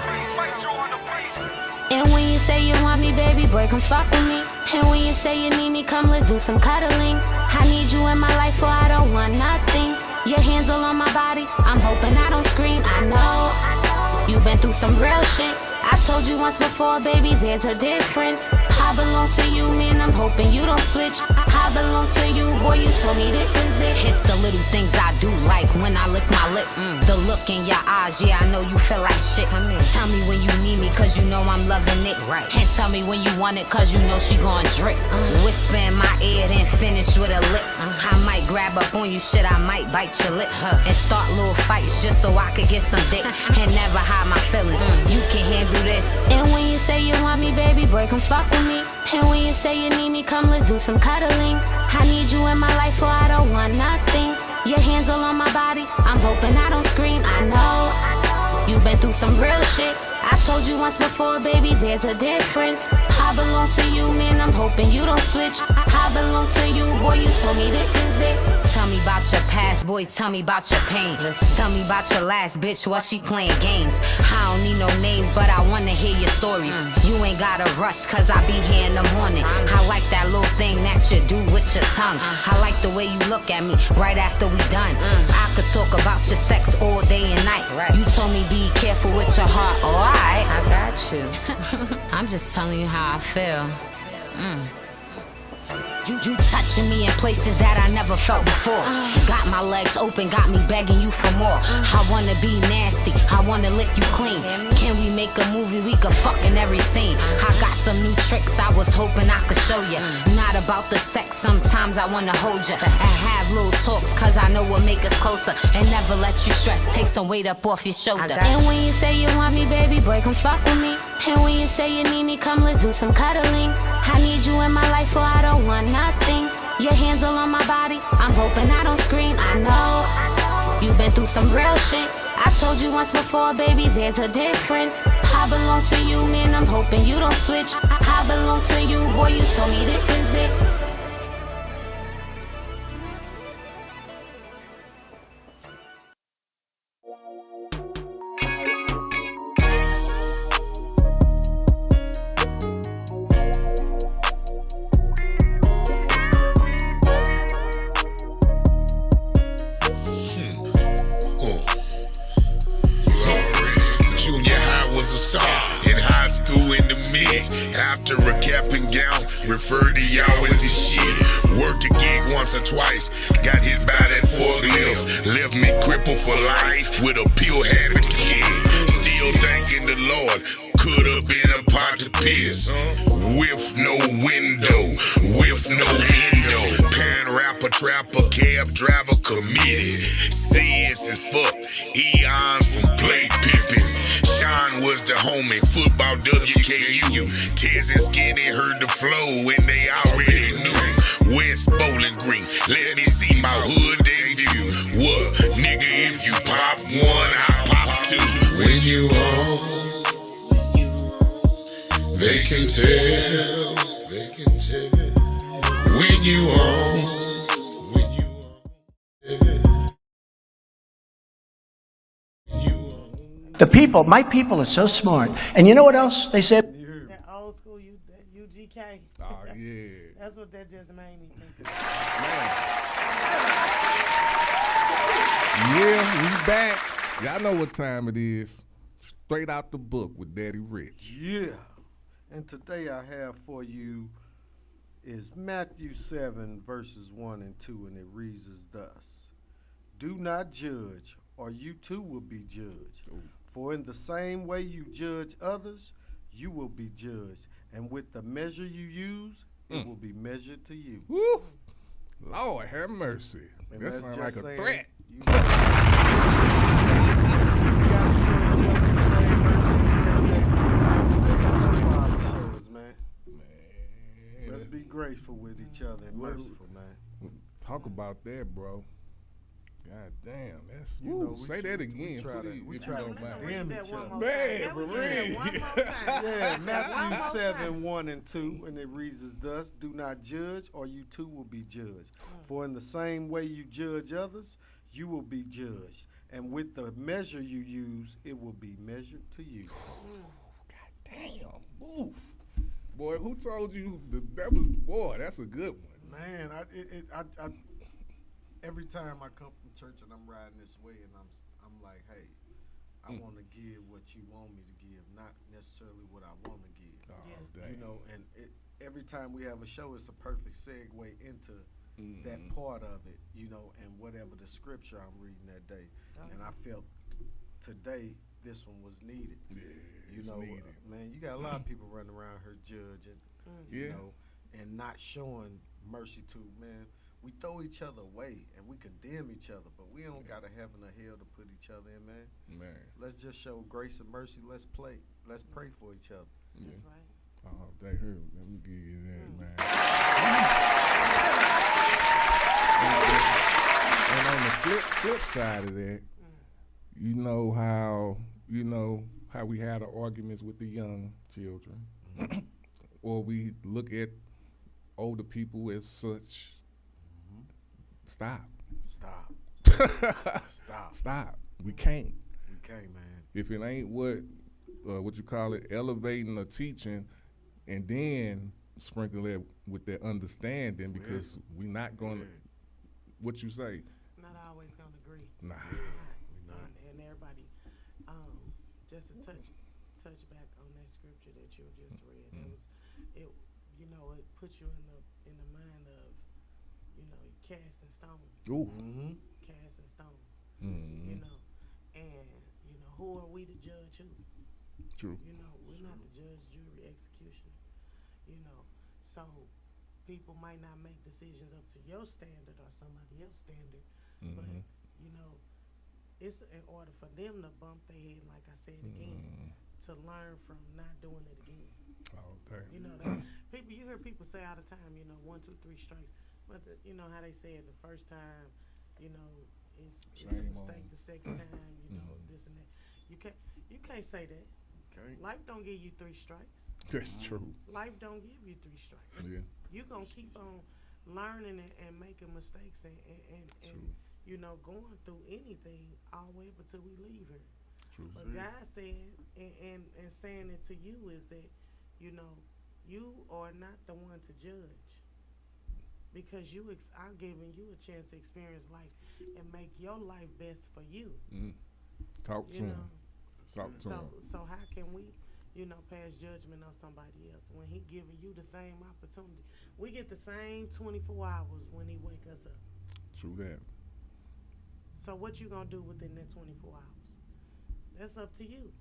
And when you say you want me, baby boy, come fuck with me. And when you say you need me, come let's do some cuddling. I need you in my life or I don't want nothing. Your hands all on my body, I'm hoping I don't scream. I know you've been through some real shit. I told you once before, baby, there's a difference. I belong to you, man, I'm hoping you don't switch. I belong to you, boy, you told me this is it. It's the little things I do, like when I lick my lips. The look in your eyes, yeah, I know you feel like shit. Tell me when you need me, cause you know I'm loving it. Right. Can't tell me when you want it, cause you know she gon' drip. Whisper in my ear, then finish with a lick. I might grab up on you, shit, I might bite your lip. And start little fights just so I could get some dick. And never hide my feelings, you can handle this. And when you say you want me, baby boy, come fuck with me. And when you say you need me, come let's do some cuddling. I need you in my life or I don't want nothing. Your hands all on my body, I'm hoping I don't scream. I know you've been through some real shit. I told you once before, baby, there's a difference. I belong to you, man, I'm hoping you don't switch. I belong to you, boy, you told me this is it. Tell me about your past, boy, tell me about your pain. Tell me about your last bitch, what she playing games. I don't need no names, but I wanna hear your stories. You ain't gotta rush, cause I be here in the morning. I like that little thing that you do with your tongue. I like the way you look at me right after we done. I could talk about your sex all day and night. You told me be careful with your heart, alright. I got you. I'm just telling you how I feel. You touching me in places that I never felt before. Got my legs open, got me begging you for more. I wanna be nasty, I wanna lick you clean. Can we make a movie we could fuck in every scene? I got some new tricks I was hoping I could show you. Not about the sex, sometimes I wanna hold you and have little talks, cause I know what make us closer. And never let you stress, take some weight up off your shoulder. And when you say you want me, baby boy, come fuck with me. And when you say you need me, come let's do some cuddling. I need you in my life or I don't want nothing. Your hands all on my body, I'm hoping I don't scream. I know you've been through some real shit. I told you once before, baby, there's a difference. I belong to you, man, I'm hoping you don't switch. I belong to you, boy, you told me this is it. After a cap and gown, referred to y'all as this shit. Worked a gig once or twice, got hit by that forklift. Left me crippled for life with a pill habit kid. Still thanking the Lord, could have been a pot to piss. With no window, with no window. Parent rapper, trapper, cab driver committed. CS as fuck, eons from play pimping. Sean was the homie, football WKU. Tez and Skinny heard the flow and they already knew. West Bowling Green, let me see my hood debut. What, nigga, if you pop one, I pop two. When you on, they can tell. When you on. The people, my people are so smart. And you know what else they said? That old school UGK. Oh, yeah. That's what that just made me think of. Yeah, we back. Y'all know what time it is. Straight out the book with Daddy Rich. Yeah. And today I have for you is Matthew 7, verses 1 and 2, and it reads as thus. Do not judge, or you too will be judged. Ooh. For in the same way you judge others, you will be judged. And with the measure you use, it will be measured to you. Woo! Lord have mercy. And that sounds like a threat. You gotta show each other the same mercy and grace that's what we do every day on our Father show us, man. Let's be graceful with each other and merciful, man. Talk about that, bro. God damn, that's say that again. We try to condemn each other. Man, for real. Yeah, Matthew 7, 1 and 2, and it reads as thus, do not judge, or you too will be judged. For in the same way you judge others, you will be judged. And with the measure you use, it will be measured to you. God damn. Ooh. Boy, who told you that was, boy, that's a good one. Man, I every time I come from church and I'm riding this way and I'm like, hey, I want to give what you want me to give, not necessarily what I want to give. Oh, you know, and every time we have a show, it's a perfect segue into that part of it, you know, and whatever the scripture I'm reading that day. And I felt today this one was needed. Yeah, you know, man, you got a lot of people running around here judging, you know, and not showing mercy to, man. We throw each other away and we condemn each other, but we don't got a heaven or hell to put each other in, man. Let's just show grace and mercy. Let's pray for each other. That's right. Oh, they heard. Let me give you that, man. And on the flip side of that, you know how we had our arguments with the young children, or we look at older people as such. Stop. We can't, man. If it ain't what you call it, elevating or teaching, and then sprinkle it with that understanding, because we not going to, what you say? Not always going to agree. Nah. And everybody, just to touch back on that scripture that you just read, you know, it puts you in the mind of, you know, casting stones. Ooh. Casting stones. Mm-hmm. You know, and you know, who are we to judge who? True. You know, we're not the judge, jury, executioner. You know, so people might not make decisions up to your standard or somebody else's standard, but you know, it's in order for them to bump their head, like I said again, to learn from not doing it again. Oh, dang. You know, that people, you hear people say all the time, you know, 1, 2, 3 strikes, but you know how they say it the first time, you know, it's a mistake. The second time, you know, this and that. You can't say that. Okay. Life don't give you 3 strikes. That's true. Life don't give you 3 strikes. Yeah. You gonna keep on learning and making mistakes and you know, going through anything all the way up until we leave here. True. But God said, and saying it to you is that, you know, you are not the one to judge, because I'm giving you a chance to experience life and make your life best for you. Talk to him. Talk to him. So how can we, you know, pass judgment on somebody else when he giving you the same opportunity? We get the same 24 hours when he wake us up. True that. So what you gonna do within that 24 hours? That's up to you.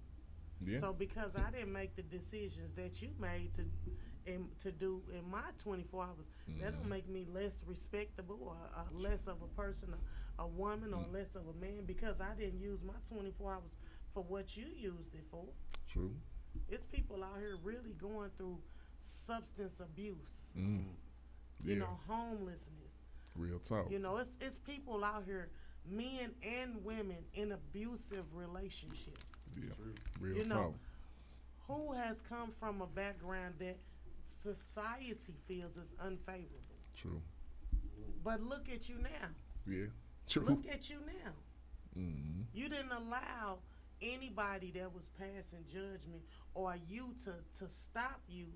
Yeah. So because I didn't make the decisions that you made to do in my 24 hours, that don't make me less respectable or less of a person, a woman, or less of a man, because I didn't use my 24 hours for what you used it for. True. It's people out here really going through substance abuse. Yeah. You know, homelessness. Real talk. You know, it's people out here, men and women, in abusive relationships. Yeah. Real you know, talk. who has come from a background that society feels is unfavorable. True. But look at you now. Yeah. True. Look at you now. You didn't allow anybody that was passing judgment or you to stop you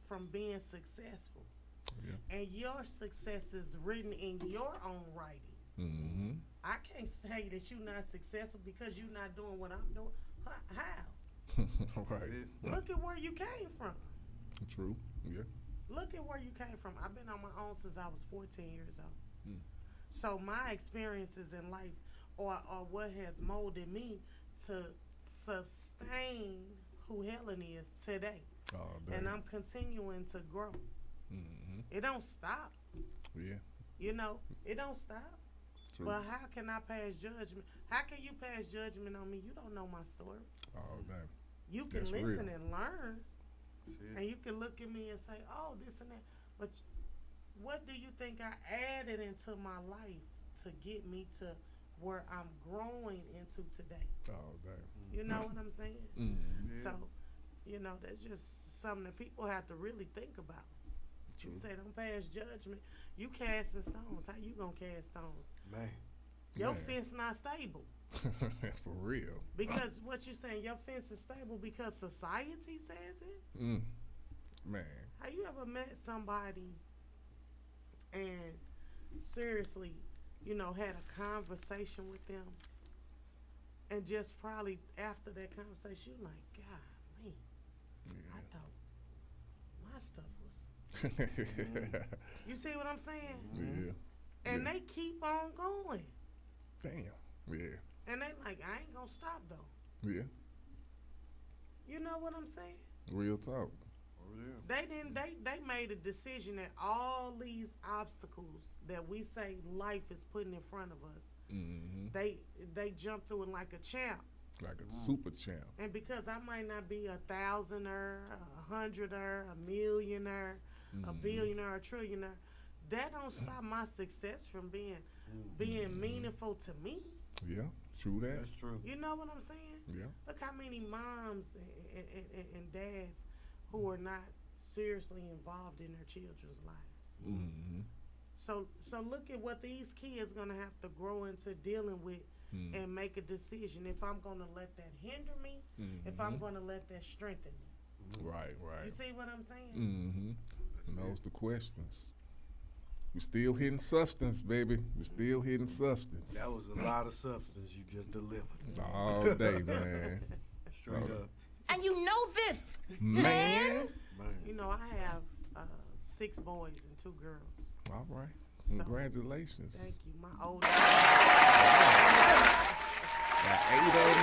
from being successful. Yeah. And your success is written in your own writing. I can't say that you're not successful because you're not doing what I'm doing. How? Right. Look at where you came from. True. Yeah. Look at where you came from. I've been on my own since I was 14 years old. So my experiences in life are what has molded me to sustain who Helen is today. And I'm continuing to grow. It don't stop. Yeah. You know, it don't stop. True. But how can I pass judgment? How can you pass judgment on me? You don't know my story. Oh, damn. You can That's listen real. and learn. And you can look at me and say, oh, this and that. But what do you think I added into my life to get me to where I'm growing into today? Oh, damn. You know what I'm saying? Yeah. So, you know, that's just something that people have to really think about. True. You say don't pass judgment. You casting stones. How you gonna cast stones? Man. Your fence not stable. For real. Because what you saying, your fence is stable because society says it? Man. Have you ever met somebody and seriously, you know, had a conversation with them, and just probably after that conversation, you like, golly, I thought my stuff was. You see what I'm saying? Yeah. And they keep on going. Damn. Yeah. And they like, I ain't gonna stop though. Yeah. You know what I'm saying? Real talk. They didn't. They made a decision that all these obstacles that we say life is putting in front of us, they jumped through it like a champ. Like a super champ. And because I might not be 1,000er, 100er, a millionaire, a billionaire, a trillionaire, that don't stop my success from being meaningful to me. Yeah, true that. That's true. You know what I'm saying? Yeah. Look how many moms and dads who are not seriously involved in their children's lives. So look at what these kids gonna have to grow into dealing with and make a decision if I'm gonna let that hinder me, if I'm gonna let that strengthen me. Right. You see what I'm saying? Those the questions. We still hitting substance, baby. We still hitting substance. That was a lot of substance you just delivered. All day, man. Straight up. And you know this, man. You know, I have 6 boys and 2 girls. All right. So, Congratulations. Thank you. My oldest. Got 8 of them.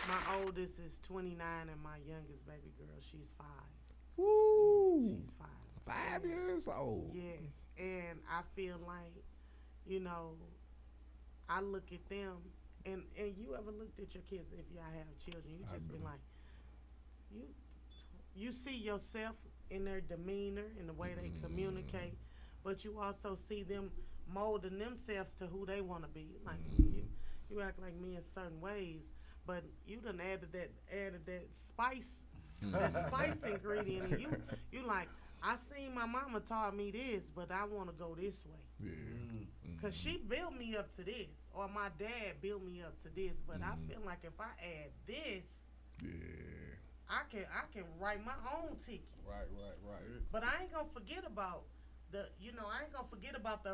My oldest is 29 and my youngest baby girl, she's 5. Woo! She's 5. 5 years old. Yes. And I feel like, you know, I look at them and you ever looked at your kids, if y'all have children, you just be like, you see yourself in their demeanor and the way they communicate, but you also see them molding themselves to who they want to be. Like you act like me in certain ways, but you done added that spice, that spice ingredient, and you like, I seen my mama taught me this, but I want to go this way. Yeah. Cause she built me up to this, or my dad built me up to this, but I feel like if I add this, I can write my own ticket. Right. But I ain't gonna forget about the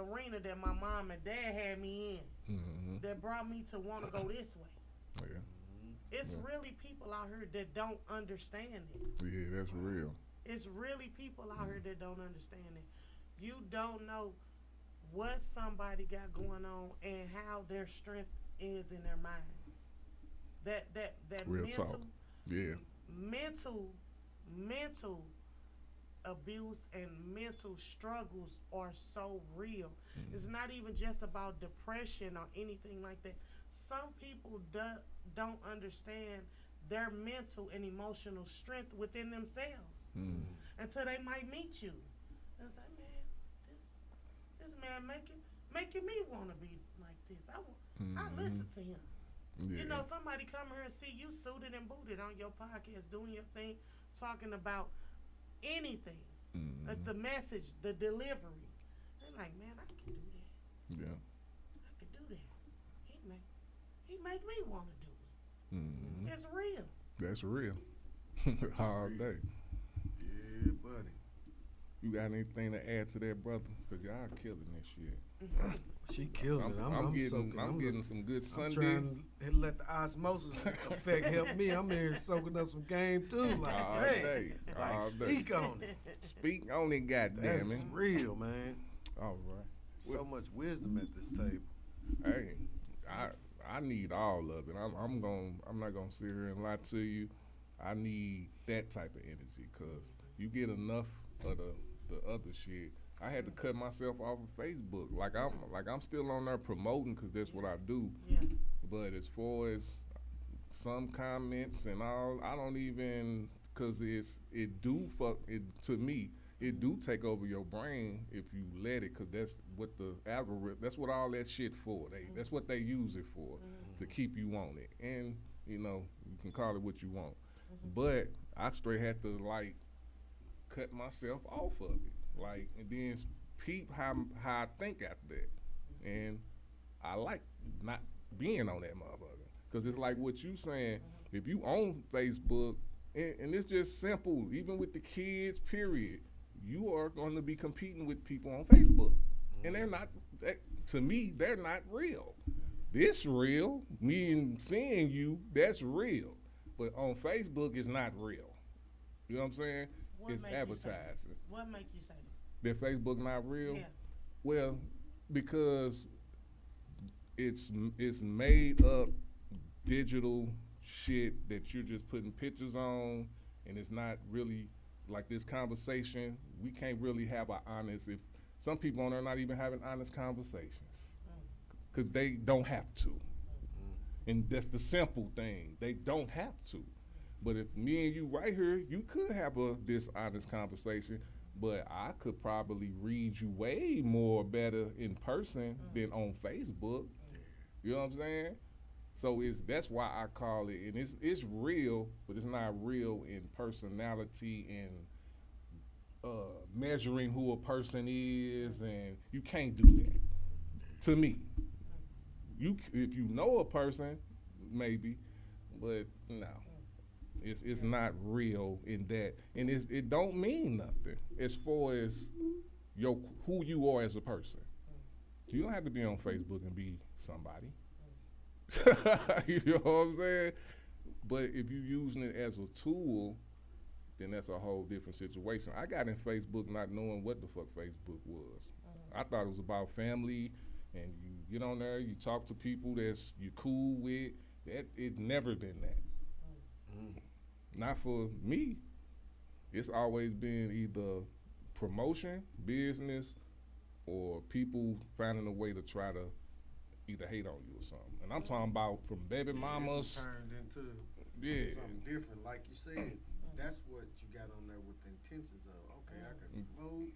arena that my mom and dad had me in, that brought me to want to go this way. Yeah. It's really people out here that don't understand it. Yeah, that's real. It's really people out here that don't understand it. You don't know what somebody got going on and how their strength is in their mind. That Real mental, talk. Yeah. mental abuse and mental struggles are so real. It's not even just about depression or anything like that. Some people don't understand their mental and emotional strength within themselves until they might meet you. And it's like, man, this man making me want to be like this. I listen to him. Yeah. You know, somebody come here and see you suited and booted on your podcast, doing your thing, talking about anything, the message, the delivery. They're like, man, I can do that. Yeah. I can do that. He make me want to do it. It's real. That's real. All day. Yeah, buddy. You got anything to add to that, brother? Because y'all killing this shit. She killing it. I'm getting some good Sunday. I'm trying to let the osmosis effect help me. I'm here soaking up some game too. Like, all hey, day. like All speak day. on it. Speak on it, goddamn it. That's real, man. All right. So much wisdom at this table. Hey, I need all of it. I'm not gonna sit here and lie to you. I need that type of energy because you get enough of the other shit. I had to cut myself off of Facebook. I'm still on there promoting because that's what I do. Yeah. But as far as some comments and all, I don't even, because it do take over your brain if you let it, because that's what the algorithm, that's what all that shit for. That's what they use it for, to keep you on it. And you know, you can call it what you want. But I straight had to cut myself off of it. And then peep how I think after that. And I like not being on that motherfucker. Because it's like what you saying, if you own Facebook, and it's just simple, even with the kids, period, you are going to be competing with people on Facebook. And they're not, to me, they're not real. This real, me and seeing you, that's real. But on Facebook, it's not real. You know what I'm saying? It's advertising. What make you say that? That Facebook not real? Yeah. Well, because it's made up digital shit that you're just putting pictures on, and it's not really like this conversation. We can't really have an honest, if some people on there are not even having honest conversations because they don't have to. And that's the simple thing. They don't have to. But if me and you right here, you could have a dishonest conversation, but I could probably read you way more better in person than on Facebook. You know what I'm saying? So that's why I call it, and it's real, but it's not real in personality and measuring who a person is, and you can't do that. To me, if you know a person, maybe, but no. It's not real in that, and it don't mean nothing as far as who you are as a person. You don't have to be on Facebook and be somebody. You know what I'm saying? But if you're using it as a tool then that's a whole different situation. I got in Facebook not knowing what the fuck Facebook was. I thought it was about family, and you get on there, you talk to people that's you cool with. It's never been that. Not for me. It's always been either promotion, business, or people finding a way to try to either hate on you or something. And I'm talking about from baby mamas. Turned into something different. Like you said, that's what you got on there with the intentions of, okay, I can promote,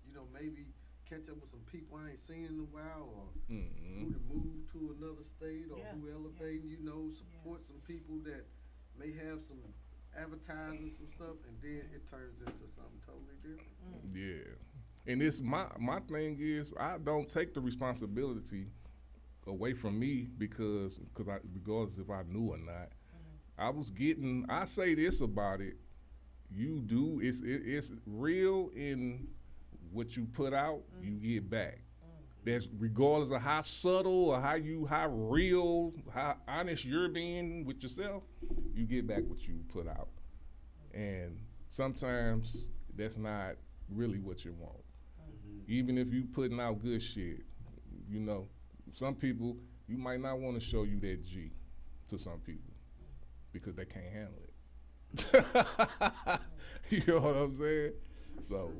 you know, maybe catch up with some people I ain't seen in a while, or who to move to another state, or who elevating, you know, support some people that may have some advertising, some stuff, and then it turns into something totally different. Yeah. And it's my thing is I don't take the responsibility away from me because regardless if I knew or not, I say this about it, you do, it's real in what you put out, you get back. That's regardless of how subtle or how real, how honest you're being with yourself, you get back what you put out. And sometimes that's not really what you want. Even if you putting out good shit, you know, some people, you might not want to show you that G to some people because they can't handle it. You know what I'm saying? So.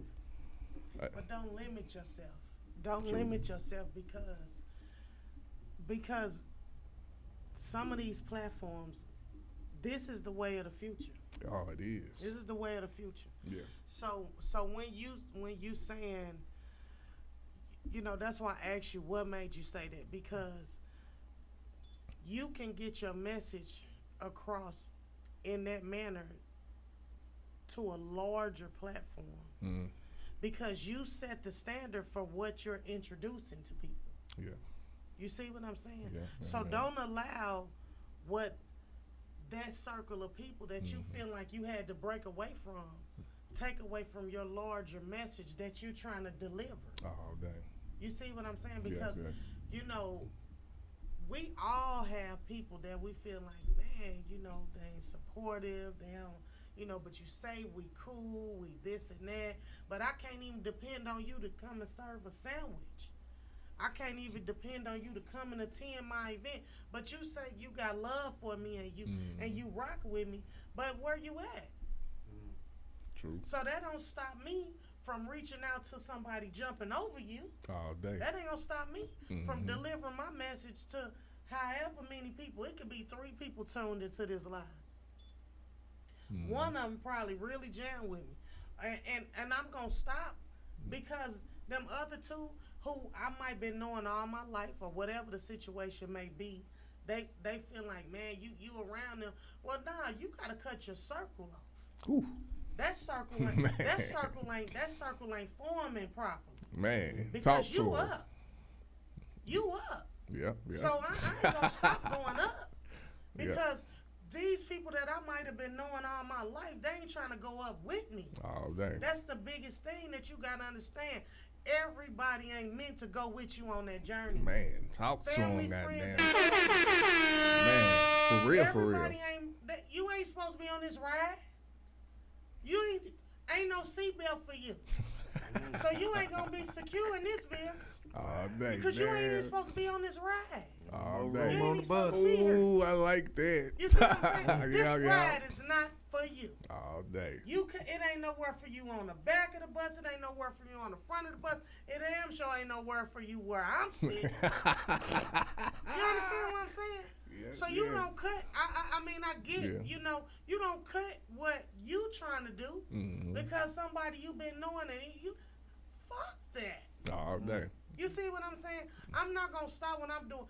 But don't limit yourself. Don't limit yourself because some of these platforms, this is the way of the future. Oh, it is. This is the way of the future. Yeah. So when you saying, you know, that's why I asked you what made you say that, because you can get your message across in that manner to a larger platform. Because you set the standard for what you're introducing to people. Yeah. You see what I'm saying? Yeah. So don't allow what that circle of people that you feel like you had to break away from, take away from your larger message that you're trying to deliver. Oh, dang. You see what I'm saying? Because, yes. you know, we all have people that we feel like, man, you know, they ain't supportive, they don't, you know, but you say we cool, we this and that, but I can't even depend on you to come and serve a sandwich. I can't even depend on you to come and attend my event, but you say you got love for me and you rock with me, but where you at? True. So that don't stop me from reaching out to somebody jumping over you. All day. That ain't gonna stop me from delivering my message to however many people. It could be 3 people tuned into this live. One of them probably really jammed with me, and I'm gonna stop because them other 2 who I might been knowing all my life or whatever the situation may be, they feel like, man, you around them. Well, nah, you gotta cut your circle off. Ooh. That circle ain't forming properly. Man, because talk you to up. You up. Yeah. So I ain't gonna stop going up because these people that I might have been knowing all my life, they ain't trying to go up with me. Oh, dang. That's the biggest thing that you got to understand. Everybody ain't meant to go with you on that journey. Man, talk Family, to him, friends, goddamn. Man, for real, everybody you ain't supposed to be on this ride. You ain't no seatbelt for you. So you ain't going to be secure in this vehicle. Oh, dang. Because you ain't even supposed to be on this ride. Oh, You dang. ain't even supposed to be Ooh, here. I like that. You see what I'm saying? This ride is not for you. Oh, dang. It ain't nowhere for you on the back of the bus. It ain't nowhere for you on the front of the bus. It damn sure ain't nowhere for you where I'm sitting. You understand what I'm saying? So you don't cut. I mean, I get it. You know, you don't cut what you trying to do because somebody you been knowing and you fuck that. Oh, dang. You see what I'm saying? I'm not gonna stop what I'm doing.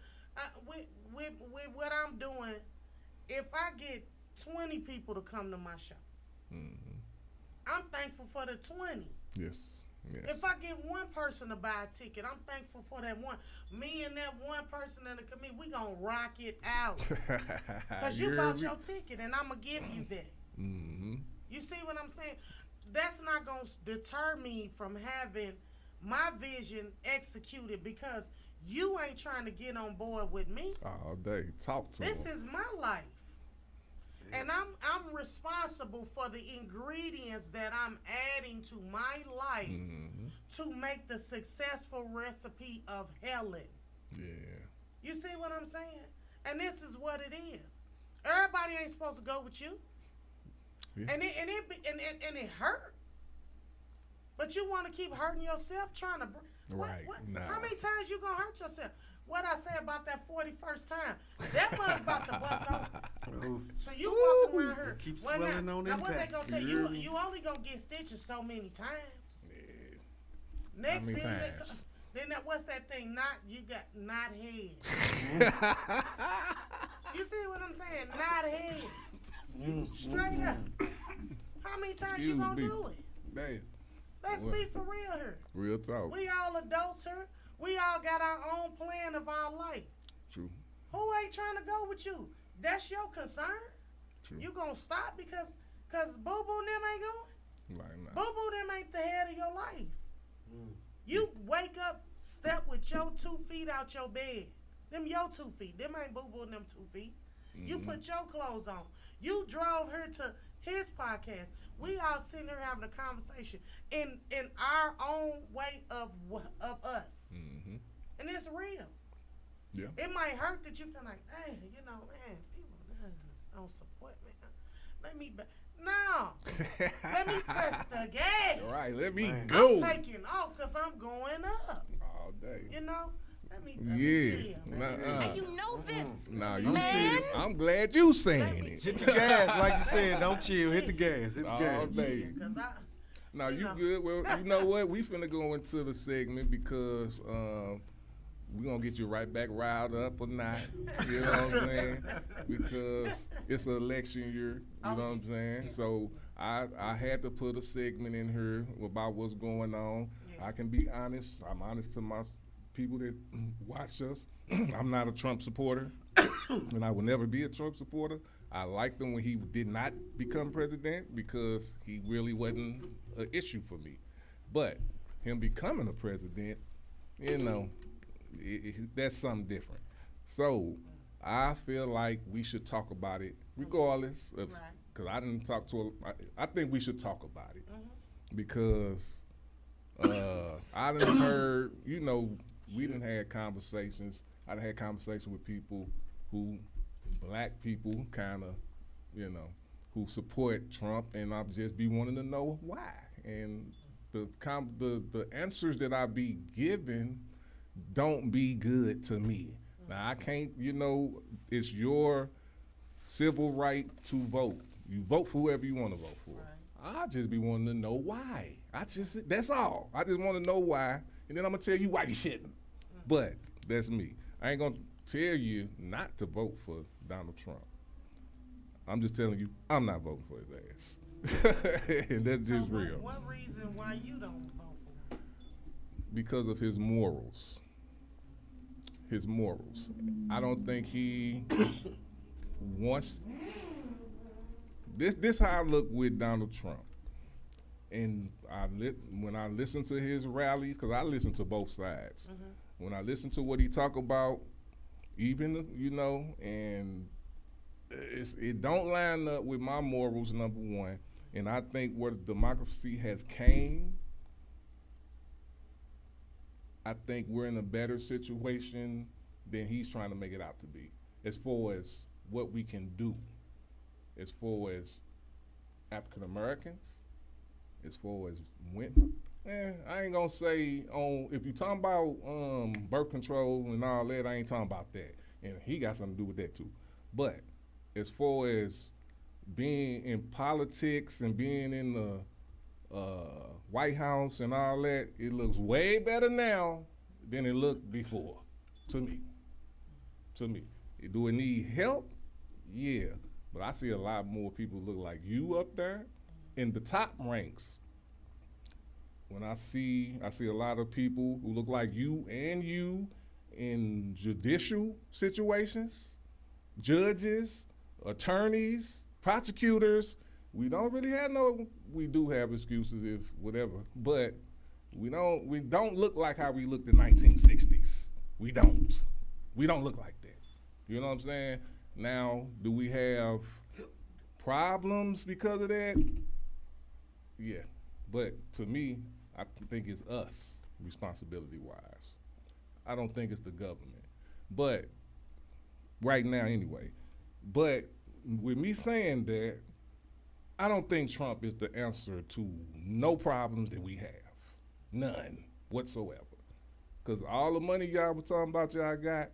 With what I'm doing, if I get 20 people to come to my show, I'm thankful for the 20. Yes. If I get one person to buy a ticket, I'm thankful for that one. Me and that one person in the community, we gonna rock it out. Because you bought your ticket and I'm gonna give you that. You see what I'm saying? That's not gonna deter me from having my vision executed because you ain't trying to get on board with me. All day. Talk to This him. is my life. And I'm responsible for the ingredients that I'm adding to my life to make the successful recipe of Helen. Yeah. You see what I'm saying? And this is what it is. Everybody ain't supposed to go with you. Yeah. And it hurt. But you want to keep hurting yourself trying to Right. Nah. How many times you gonna hurt yourself? What I say about that 41st time? That mug about to bust open. So you walking around here. Keep swelling on now impact. what they gonna tell you? You only gonna get stitches so many times. Yeah. Next How many thing, times? then what's that thing? You got knot head. You see what I'm saying? Knot head. Straight up. How many times you gonna do it? Damn. Let's be for real here. Real talk. We all adults here. We all got our own plan of our life. True. Who ain't trying to go with you? That's your concern. True. You gonna stop because Boo Boo them ain't going? Like, nah. Boo Boo them ain't the head of your life. You wake up, step with your 2 feet out your bed. Them your 2 feet. Them ain't Boo Boo them 2 feet. You put your clothes on. You drove her to his podcast. We all sitting here having a conversation in our own way of us. And it's real. Yeah. It might hurt that you feel like, hey, man, people don't support me. Let me let me press the gas. Right, let me go. I'm taking off because I'm going up. All day. You know? Let me Yeah. chill. And you know this. Nah, you chill. I'm glad you saying it. Hit the gas, like you said. Don't chill. Hit the gas. Hit the All gas. day. Now you good? Well, you know what? We finna go into the segment because we gonna get you right back riled up or not. You know what I'm saying? Because it's an election year. You know what I'm saying? So I had to put a segment in here about what's going on. I can be honest. I'm honest to my people that watch us. I'm not a Trump supporter, and I will never be a Trump supporter. I liked him when he did not become president because he really wasn't an issue for me. But him becoming a president, you know, that's something different. So I feel like we should talk about it regardless of, because I didn't talk to, I think we should talk about it because I done heard, you know, we done had conversations. I done had conversations with people who, black people kind of, you know, who support Trump, and I'll just be wanting to know why. And the answers that I be given don't be good to me. Now I can't, you know, it's your civil right to vote. You vote for whoever you want to vote for. I just be wanting to know why. That's all. I just want to know why, and then I'm gonna tell you why you shouldn't. But that's me. I ain't gonna tell you not to vote for Donald Trump. I'm just telling you, I'm not voting for his ass. And that's just real. What reason why you don't vote for him? Because of his morals. His morals. I don't think he wants. This how I look with Donald Trump. And when I listen to his rallies, because I listen to both sides. When I listen to what he talk about, even, you know, and it don't line up with my morals, number one. And I think where democracy has came, I think we're in a better situation than he's trying to make it out to be, as far as what we can do, as far as African Americans, as far as women. I ain't gonna say if you talking about birth control and all that, I ain't talking about that. And he got something to do with that too. But as far as being in politics and being in the White House and all that, it looks way better now than it looked before, to me. To me. Do it need help? Yeah. But I see a lot more people look like you up there in the top ranks. When I see a lot of people who look like you in judicial situations, judges, attorneys, prosecutors. We don't really have we do have excuses if whatever, but we don't look like how we looked in 1960s. We don't look like that. You know what I'm saying? Now, do we have problems because of that, yeah. But to me, I think it's us, responsibility-wise. I don't think it's the government. But, right now anyway. But with me saying that, I don't think Trump is the answer to no problems that we have. None whatsoever. Because all the money y'all were talking about y'all got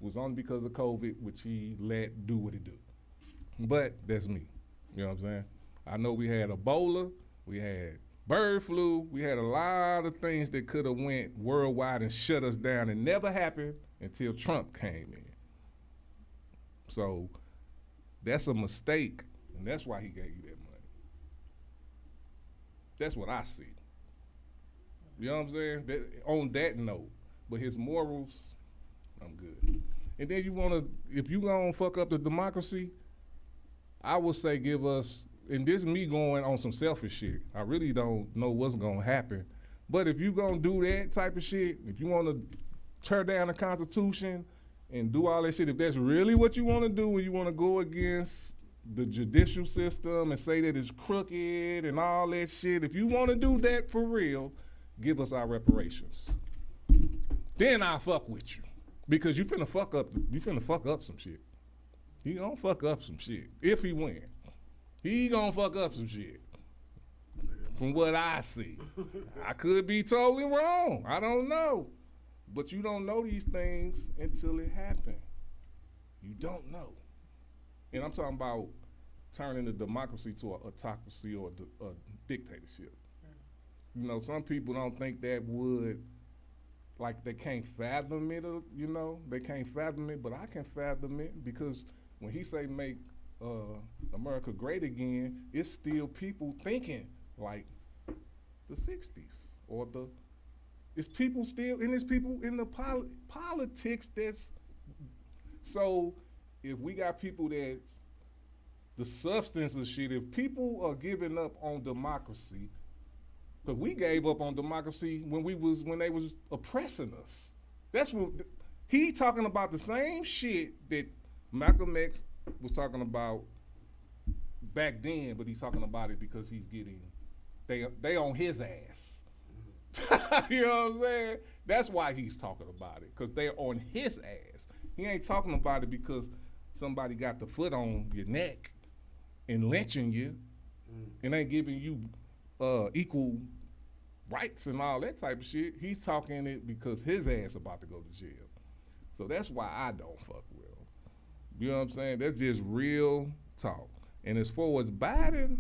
was only because of COVID, which he let do what he do. But that's me. You know what I'm saying? I know we had Ebola, we had bird flu, we had a lot of things that could have went worldwide and shut us down. It never happened until Trump came in. So that's a mistake, and that's why he gave you that money. That's what I see. You know what I'm saying? On that note, but his morals, I'm good. And then you wanna, if you gonna fuck up the democracy, I would say give us, and this is me going on some selfish shit. I really don't know what's gonna happen. But if you gonna do that type of shit, if you wanna tear down the Constitution and do all that shit, if that's really what you wanna do and you wanna go against the judicial system and say that it's crooked and all that shit, if you wanna do that for real, give us our reparations. Then I'll fuck with you. Because you finna fuck up some shit. He gonna fuck up some shit. If he win. He gonna fuck up some shit. From what I see. I could be totally wrong. I don't know. But you don't know these things until it happen. You don't know. And I'm talking about turning the democracy to an autocracy or a dictatorship. You know, some people don't think that would, like they can't fathom it, you know, they can't fathom it, but I can fathom it because when he say make America great again, it's still people thinking like the 60s or it's people still, and it's people in the politics that's, so if we got people that, the substance of shit, if people are giving up on democracy, because we gave up on democracy when they was oppressing us. That's what he talking about, the same shit that Malcolm X was talking about back then, but he's talking about it because he's getting they on his ass. You know what I'm saying? That's why he's talking about it, because they're on his ass. He ain't talking about it because somebody got the foot on your neck and lynching you and ain't giving you equal rights and all that type of shit. He's talking it because his ass about to go to jail. So that's why I don't fuck with him. You know what I'm saying? That's just real talk. And as far as Biden,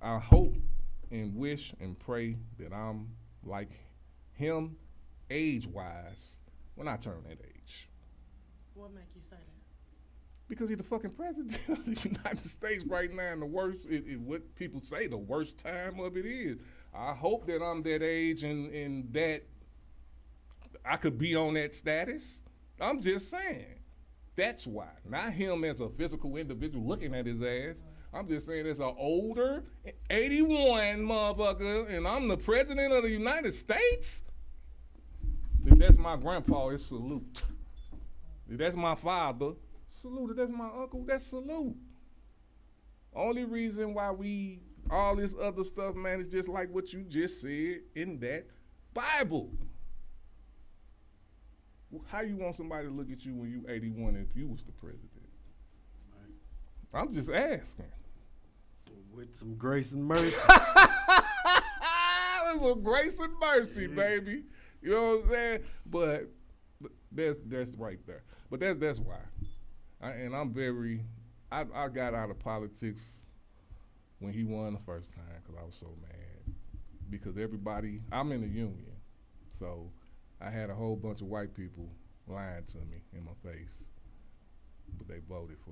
I hope and wish and pray that I'm like him age-wise when I turn that age. What make you say that? Because he's the fucking president of the United States right now, and the worst, what people say, the worst time of it is. I hope that I'm that age and that I could be on that status. I'm just saying. That's why. Not him as a physical individual looking at his ass. I'm just saying as an older, 81 motherfucker, and I'm the president of the United States? If that's my grandpa, it's salute. If that's my father, salute. If that's my uncle, that's salute. Only reason why all this other stuff, man, is just like what you just said in that Bible. How you want somebody to look at you when you 81 if you was the president? Right. I'm just asking. With some grace and mercy. With some grace and mercy, baby. You know what I'm saying? But that's right there. But that's why. I got out of politics when he won the first time because I was so mad. Because I'm in a union. So I had a whole bunch of white people lying to me in my face. But they voted for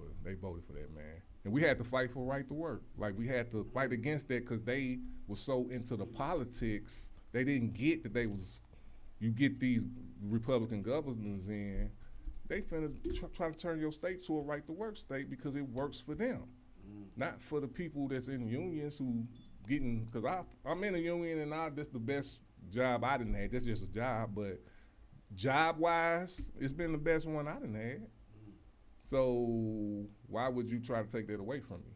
that man. And we had to fight for right to work. Like, we had to fight against that because they were so into the politics, they didn't get that you get these Republican governors in, they finna try to turn your state to a right to work state because it works for them. Not for the people that's in unions who getting, because I'm in a union and that's the best job I done had. That's just a job, but job-wise, it's been the best one I done had. So why would you try to take that away from me?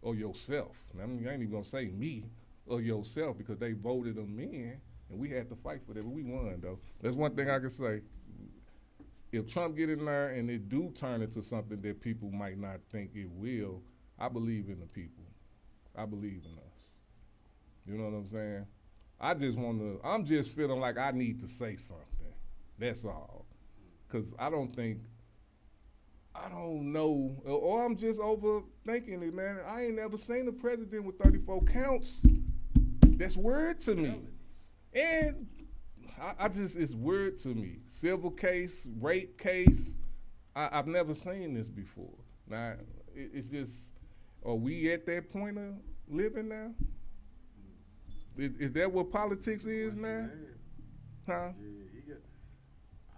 Or yourself. I mean, I ain't even gonna say me or yourself because they voted them in and we had to fight for that. But we won though. That's one thing I can say. If Trump get in there and it do turn into something that people might not think it will, I believe in the people. I believe in us. You know what I'm saying? I'm just feeling like I need to say something. That's all. Because I don't know, or I'm just overthinking it, man. I ain't never seen a president with 34 counts. That's weird to me. And it's weird to me. Civil case, rape case, I've never seen this before. Now, it's just, are we at that point of living now? Is that what politics is now? Huh? Yeah,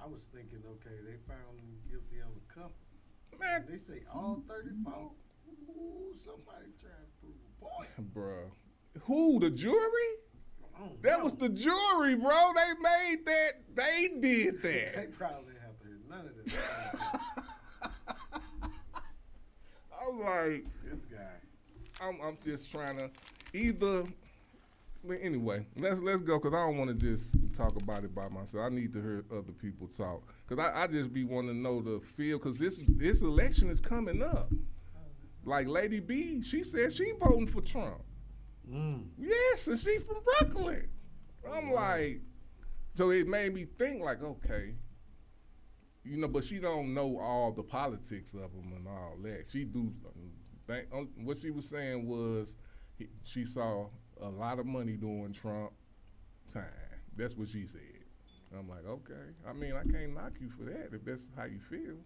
I was thinking, okay, they found him guilty on a couple. Man, they say all 34. Ooh, somebody trying to prove a point. Bruh. Who, the jury? That was the jury, bro. They made that. They did that. They probably didn't have to hear none of this. I'm like, this guy. I'm just trying to either. But anyway, let's go because I don't want to just talk about it by myself. I need to hear other people talk because I just be wanting to know the feel because this election is coming up. Like Lady B, she said she voting for Trump. Yes, and she from Brooklyn. I'm like, so it made me think like, okay, you know, but she don't know all the politics of them and all that. She do. What she was saying was she saw a lot of money during Trump time. That's what she said. I'm like, okay. I mean, I can't knock you for that if that's how you feel.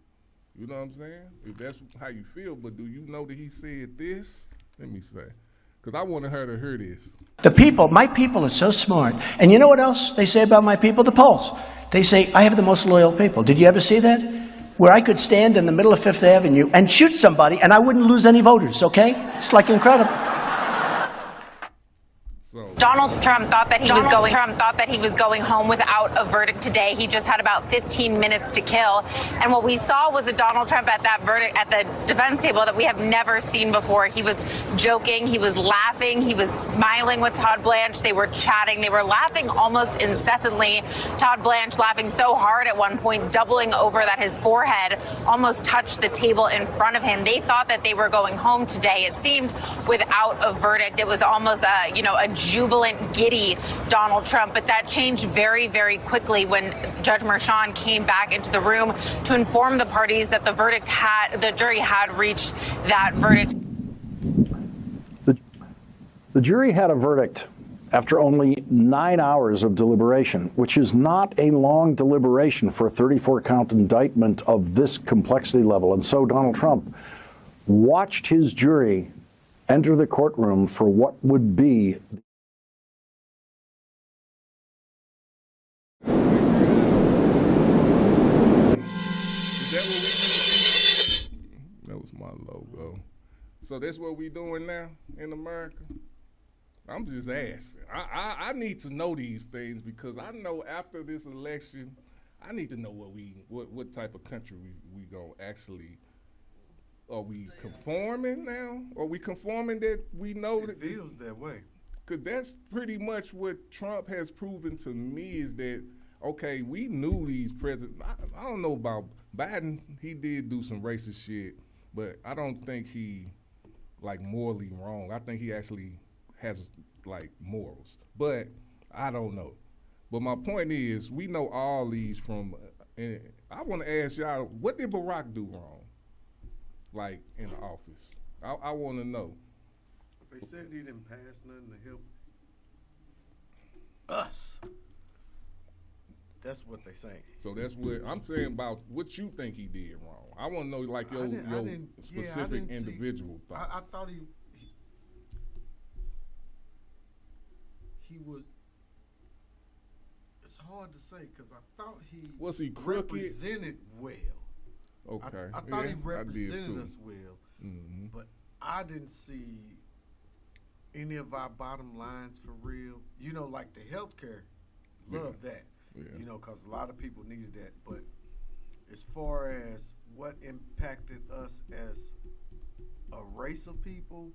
You know what I'm saying? If that's how you feel, but do you know that he said this? Let me say. Because I wanted her to hear this. My people are so smart. And you know what else they say about my people? The polls. They say, I have the most loyal people. Did you ever see that? Where I could stand in the middle of Fifth Avenue and shoot somebody and I wouldn't lose any voters, okay? It's like incredible. Donald Trump thought that he was going home without a verdict today. He just had about 15 minutes to kill. And what we saw was a Donald Trump at the defense table that we have never seen before. He was joking, he was laughing, he was smiling with Todd Blanche. They were chatting, they were laughing almost incessantly. Todd Blanche laughing so hard at one point, doubling over that his forehead almost touched the table in front of him. They thought that they were going home today. It seemed without a verdict. It was almost a jubilant, giddy Donald Trump, but that changed very, very quickly when Judge Merchan came back into the room to inform the parties that the jury had reached that verdict. The jury had a verdict after only 9 hours of deliberation, which is not a long deliberation for a 34-count indictment of this complexity level. And so Donald Trump watched his jury enter the courtroom for what would be That was my logo. So that's what we doing now in America? I'm just asking. I need to know these things because I know after this election, I need to know what type of country we gonna actually. Are we conforming now? Are we conforming that we know that it feels that way? Because that's pretty much what Trump has proven to me is that, okay, we knew these presidents. I don't know about Biden. He did do some racist shit, but I don't think he, like, morally wrong. I think he actually has, like, morals. But I don't know. But my point is, we know all these from, and I want to ask y'all, what did Barack do wrong? Like, in the office? I want to know. They said he didn't pass nothing to help us. That's what they saying. So that's what I'm saying about what you think he did wrong. I want to know, like, your specific individual thought. I thought he was. It's hard to say because I thought was he crooked? Represented well. Okay. I thought he represented us well, but I didn't see any of our bottom lines for real. You know, like the healthcare, love that. Yeah. You know, because a lot of people needed that, but as far as what impacted us as a race of people,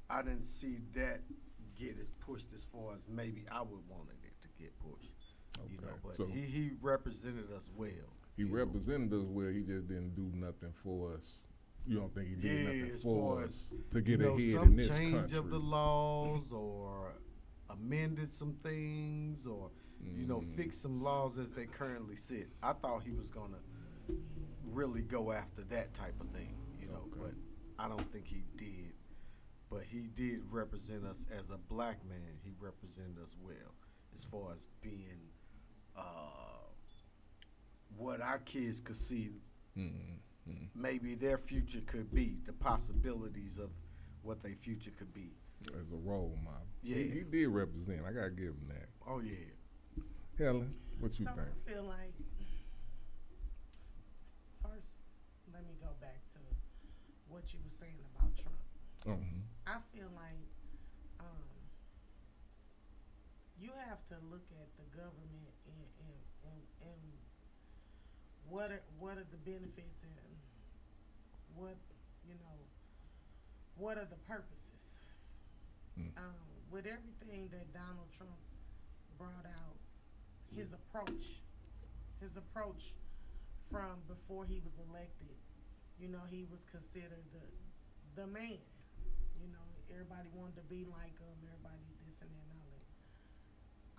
I didn't see that get as pushed as far as maybe I would wanted it to get pushed. You know, but So- he represented us well. He represented us well. He just didn't do nothing for us. You don't think he did nothing as for far us as, to get you know, ahead some in this change country? of the laws or amended some things or, you know, fix some laws as they currently sit. I thought he was going to really go after that type of thing, you know, but I don't think he did. But he did represent us as a black man. He represented us well as far as being what our kids could see maybe their future could be, the possibilities of what their future could be. As a role model. Yeah. He did represent. I got to give him that. Oh, yeah. Helen, what you So think? I feel like, first, let me go back to what you were saying about Trump. I feel like you have to look at the government and what are the benefits and what, you know, what are the purposes. With everything that Donald Trump brought out, his approach from before he was elected, you know, he was considered the man. You know, everybody wanted to be like him, everybody this and that and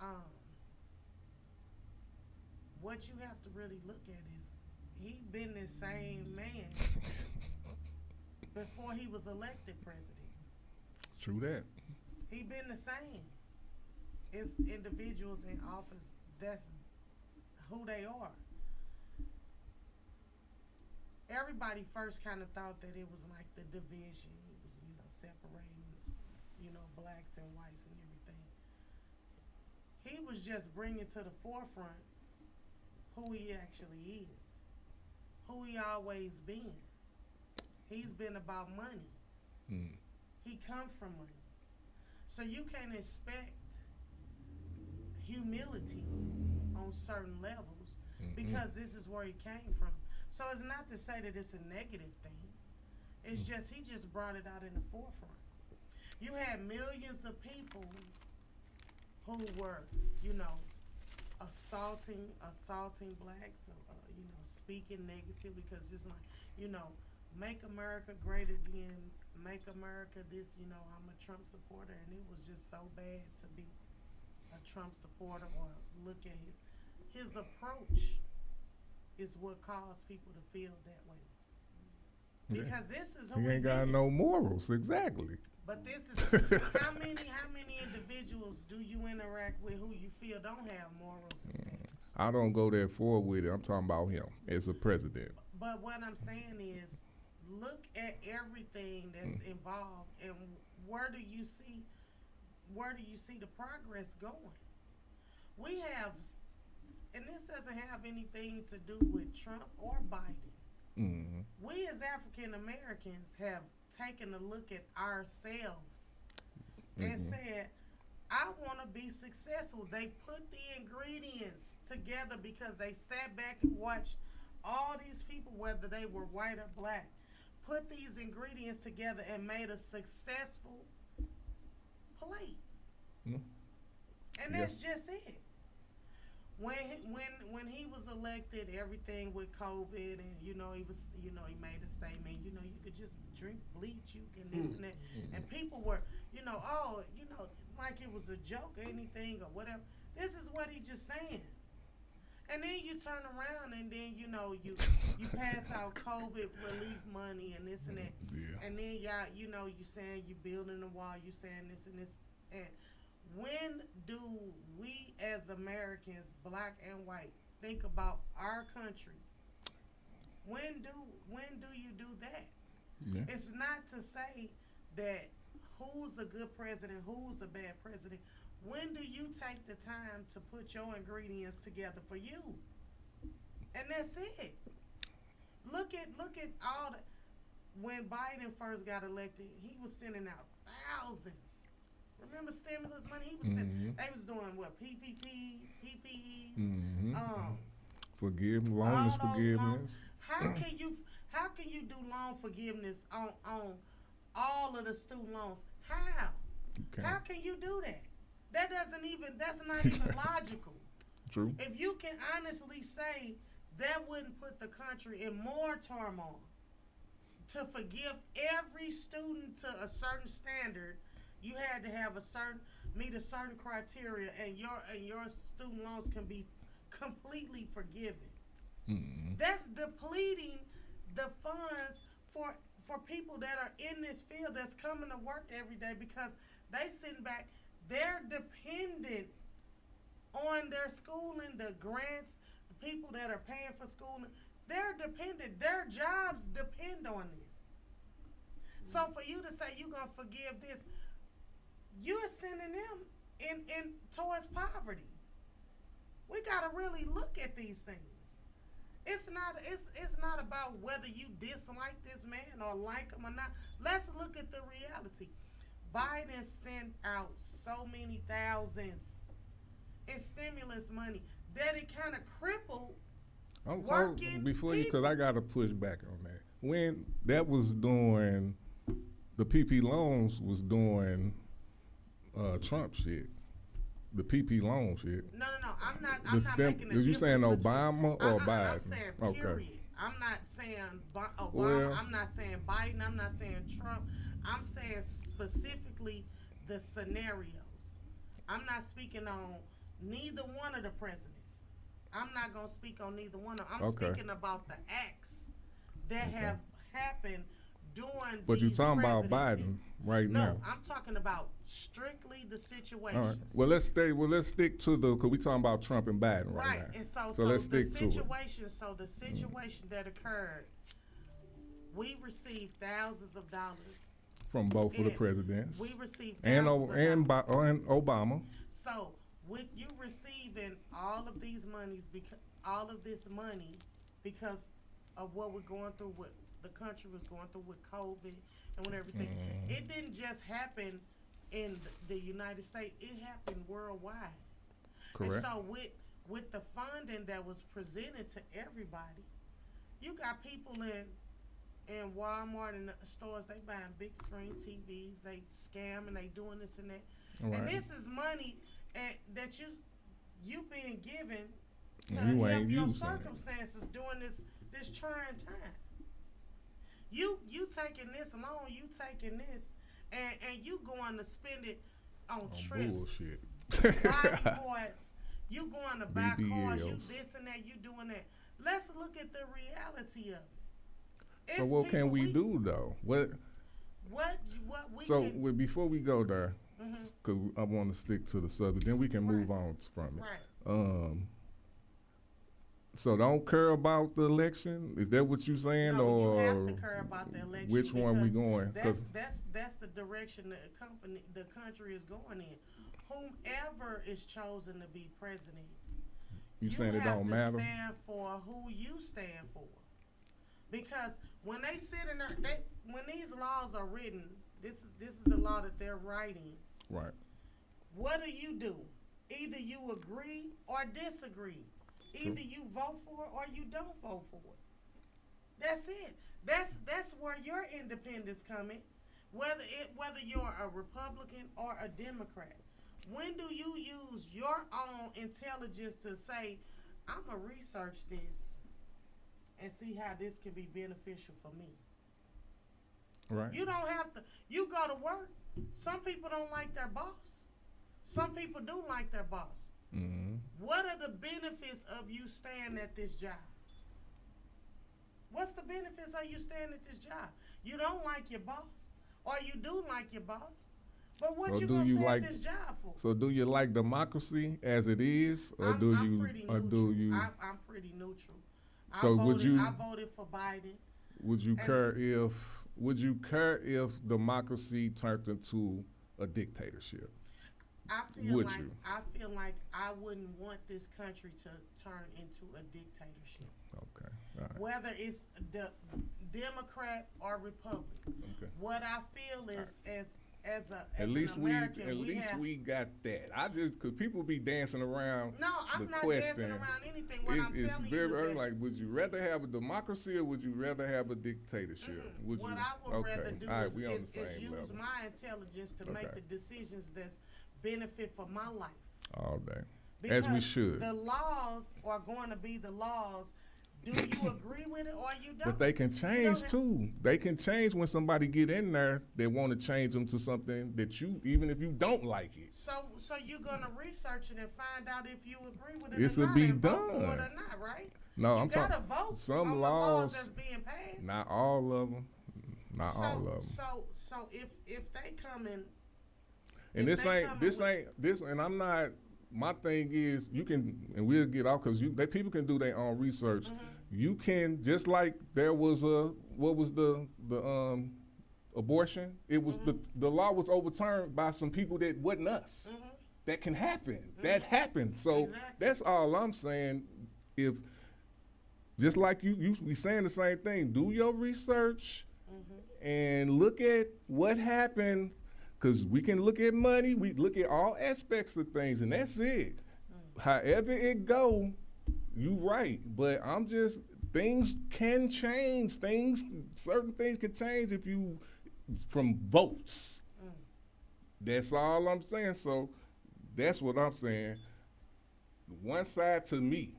all that. What you have to really look at is he been the same man before he was elected president. True that. He been the same. It's individuals in office, that's who they are. Everybody first kind of thought that it was like the division. It was, you know, separating, you know, blacks and whites and everything. He was just bringing to the forefront who he actually is, who he always been. He's been about money. He come from money. So you can't expect humility on certain levels because this is where he came from. So it's not to say that it's a negative thing. It's just he just brought it out in the forefront. You had millions of people who were, you know, assaulting blacks, you know, speaking negative because it's like, you know, make America great again, make America this, you know, I'm a Trump supporter, and it was just so bad to be a Trump supporter or look at his approach is what caused people to feel that way. Because this is who he ain't got is. no morals, exactly. But this is how many individuals do you interact with who you feel don't have morals and standards? I don't go that far with it. I'm talking about him as a president. But what I'm saying is, look at everything that's involved, and where do you see the progress going? We have, and this doesn't have anything to do with Trump or Biden. We as African Americans have taken a look at ourselves and said, I want to be successful. They put the ingredients together because they sat back and watched all these people, whether they were white or black, put these ingredients together and made a successful plate. And that's just it. When he was elected, everything with COVID, and he made a statement. You know, you could just drink bleach, you can this and that, and people were, like it was a joke or anything or whatever. This is what he just saying. And then you turn around and then you pass out COVID relief money and this and that. Yeah. And then y'all, you saying you building a wall, you saying this and this. And when do we as Americans, black and white, think about our country? When do you do that? Yeah. It's not to say that who's a good president, who's a bad president. When do you take the time to put your ingredients together for you? And that's it. Look at all the, when Biden first got elected, he was sending out thousands. Remember stimulus money? He was sending, they was doing what, PPPs, Loan is forgiveness. How can you do loan forgiveness on all of the student loans? How? How can you do that? That's not even logical. True. If you can honestly say that wouldn't put the country in more turmoil to forgive every student to a certain standard, you had to have meet a certain criteria, and your student loans can be completely forgiven. Mm-hmm. That's depleting the funds for people that are in this field that's coming to work every day, because they sitting back, they're dependent on their schooling, the grants, the people that are paying for schooling. They're dependent. Their jobs depend on this. So for you to say you're gonna forgive this, you're sending them in towards poverty. We gotta really look at these things. It's not about whether you dislike this man or like him or not. Let's look at the reality. Biden sent out so many thousands in stimulus money that it kind of crippled working before you, because I got to push back on that. When that was doing, the PP loans was doing Trump shit. The PP loan shit. No. I'm not making a you difference. saying Obama or Biden? I'm saying period. Okay. I'm not saying Obama. Well, I'm not saying Biden. I'm not saying Trump. I'm saying specifically the scenarios. I'm not speaking on neither one of the presidents. I'm not going to speak on neither one of them. I'm speaking about the acts that have happened during but you're talking about presidencies. Biden now. No, I'm talking about strictly the situation. All right. Well, let's stick to because we talking about Trump and Biden right now. And so let's the stick to it. The situation that occurred, we received thousands of dollars from both of the presidents. We received and Obama. So with you receiving all of these monies, all of this money, because of what we're going through, what the country was going through with COVID and with everything, it didn't just happen in the United States; it happened worldwide. Correct. And so with the funding that was presented to everybody, you got people in Walmart and the stores, they buying big screen TVs, they scamming, they doing this and that. Right. And this is money that you being given to you help ain't your using circumstances during this trying time. You taking this loan, you taking this, and you going to spend it on trips, bullshit, body parts. You going to buy cars, you BBLs. this and that, you doing that. Let's look at the reality of it. So what can we do though? What we so can, before we go there, because I want to stick to the subject, then we can move on from it. Right. So don't care about the election? Is that what you saying, no, or you have to care about the election? which one we going? That's the direction the country is going in. Whomever is chosen to be president, you saying it don't matter? You have to stand for who you stand for. Because when they sit in there, when these laws are written, this is the law that they're writing. Right. What do? Either you agree or disagree. Either you vote for it or you don't vote for it. That's it. That's where your independence come in. Whether you're a Republican or a Democrat. When do you use your own intelligence to say, I'm going to research this and see how this can be beneficial for me? Right. You don't have to. You go to work. Some people don't like their boss. Some people do like their boss. Mm-hmm. What are the benefits of you staying at this job? What's the benefits of you staying at this job? You don't like your boss, or you do like your boss, but what you gonna stay at this job for? So do you like democracy as it is, or I'm pretty neutral. I'm pretty neutral. So I voted for Biden. Would you care if democracy turned into a dictatorship? I feel like I wouldn't want this country to turn into a dictatorship. Okay. All right. Whether it's the Democrat or Republican. Okay. What I feel is as At an least American, we got that. I just cause people be dancing around. No, I'm the not question. dancing around anything. What I'm it's telling very you is that like, would you rather have a democracy or would you rather have a dictatorship? Would what you? I would rather do All right, is we on the same use level. my intelligence to make Okay. the decisions that's benefit for my life. All day, Because as we should. the laws are going to be the laws. Do you agree with it or you don't? But they can change too. They can change when somebody get in there. They want to change them to something that you, even if you don't like it. So you're gonna research it and find out if you agree with it It's or to not, be and vote for it done. or not, right? No, you I'm gotta talking vote some on the laws that's being passed. Not all of them. Not all of them. So if they come in, And and I'm not. My thing is, you can, and we'll get off because people can do their own research. Mm-hmm. You can, just like there was what was the abortion? It was the law was overturned by some people that wasn't us. That can happen. That happened. So that's all I'm saying. If just like you be saying the same thing, do your research and look at what happened. Because we can look at money, we look at all aspects of things, and that's it. However it go, you right. But I'm just, things can change. Certain things can change if you, from votes. That's all I'm saying. So that's what I'm saying. One side to me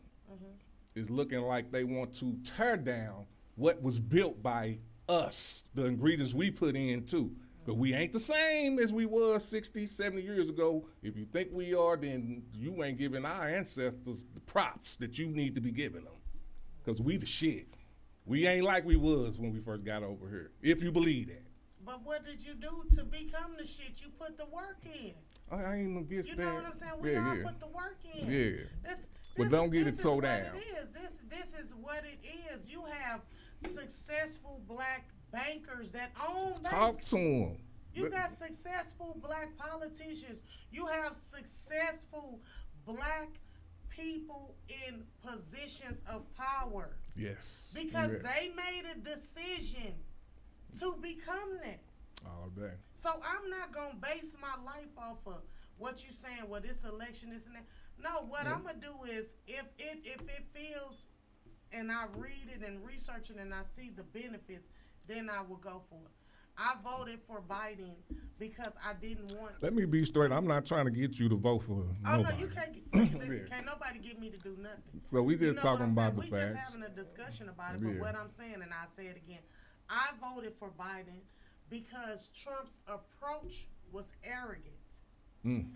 is looking like they want to tear down what was built by us, the ingredients we put in too. But we ain't the same as we was 60, 70 years ago. If you think we are, then you ain't giving our ancestors the props that you need to be giving them. Because we the shit. We ain't like we was when we first got over here, if you believe that. but what did you do to become the shit? You put the work in. I ain't gonna get that. You know what I'm saying? We all put the work in. Yeah. But don't get it towed down. This is what it is. You have successful black bankers that own banks. Talk to them. You got successful black politicians. You have successful black people in positions of power. Yes. Because they made a decision to become that. All day. So I'm not gonna base my life off of what you saying. Well, this election, this and that. No, what I'm gonna do is if it feels, and I read it and research it and I see the benefits, then I will go for it. I voted for Biden because I didn't want. Let me be straight. I'm not trying to get you to vote for nobody. No, you can't. Listen, can't nobody get me to do nothing. So we just talking about the we facts. just having a discussion about it. But what I'm saying, and I say it again, I voted for Biden because Trump's approach was arrogant.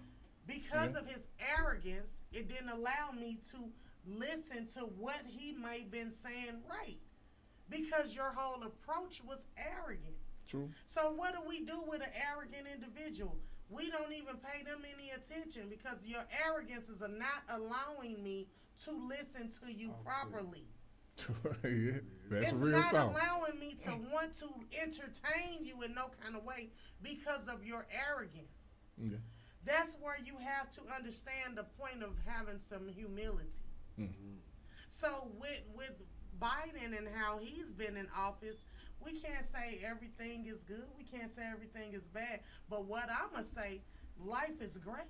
Because of his arrogance, it didn't allow me to listen to what he may have been saying right. Because your whole approach was arrogant. True. So what do we do with an arrogant individual? We don't even pay them any attention because your arrogance is not allowing me to listen to you properly. That's it's real not talk. allowing me to want to entertain you in no kind of way because of your arrogance. Yeah. That's where you have to understand the point of having some humility. So with Biden and how he's been in office, we can't say everything is good. We can't say everything is bad. But what I'm going to say, life is great.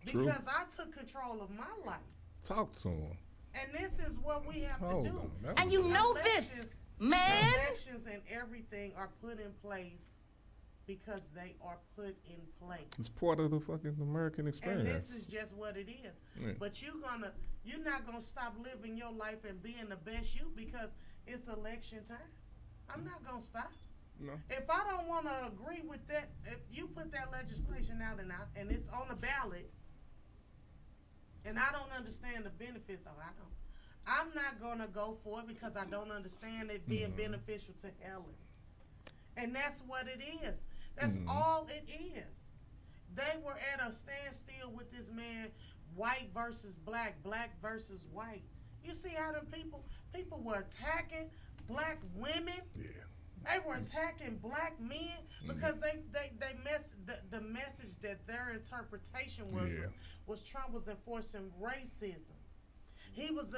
True. Because I took control of my life. Talk to him. And this is what we have to do. And you know this, man. Elections and everything are put in place because they are put in place. It's part of the fucking American experience. And this is just what it is. Yeah. But you're not gonna stop living your life and being the best you because it's election time. I'm not gonna stop. No. If I don't want to agree with that, if you put that legislation out and it's on the ballot, and I don't understand the benefits of it, I'm not gonna go for it because I don't understand it being beneficial to Helen. And that's what it is. That's all it is. They were at a standstill with this man, white versus black, black versus white. You see how them people were attacking black women? Yeah. They were attacking black men because the message that their interpretation was Trump was enforcing racism. He was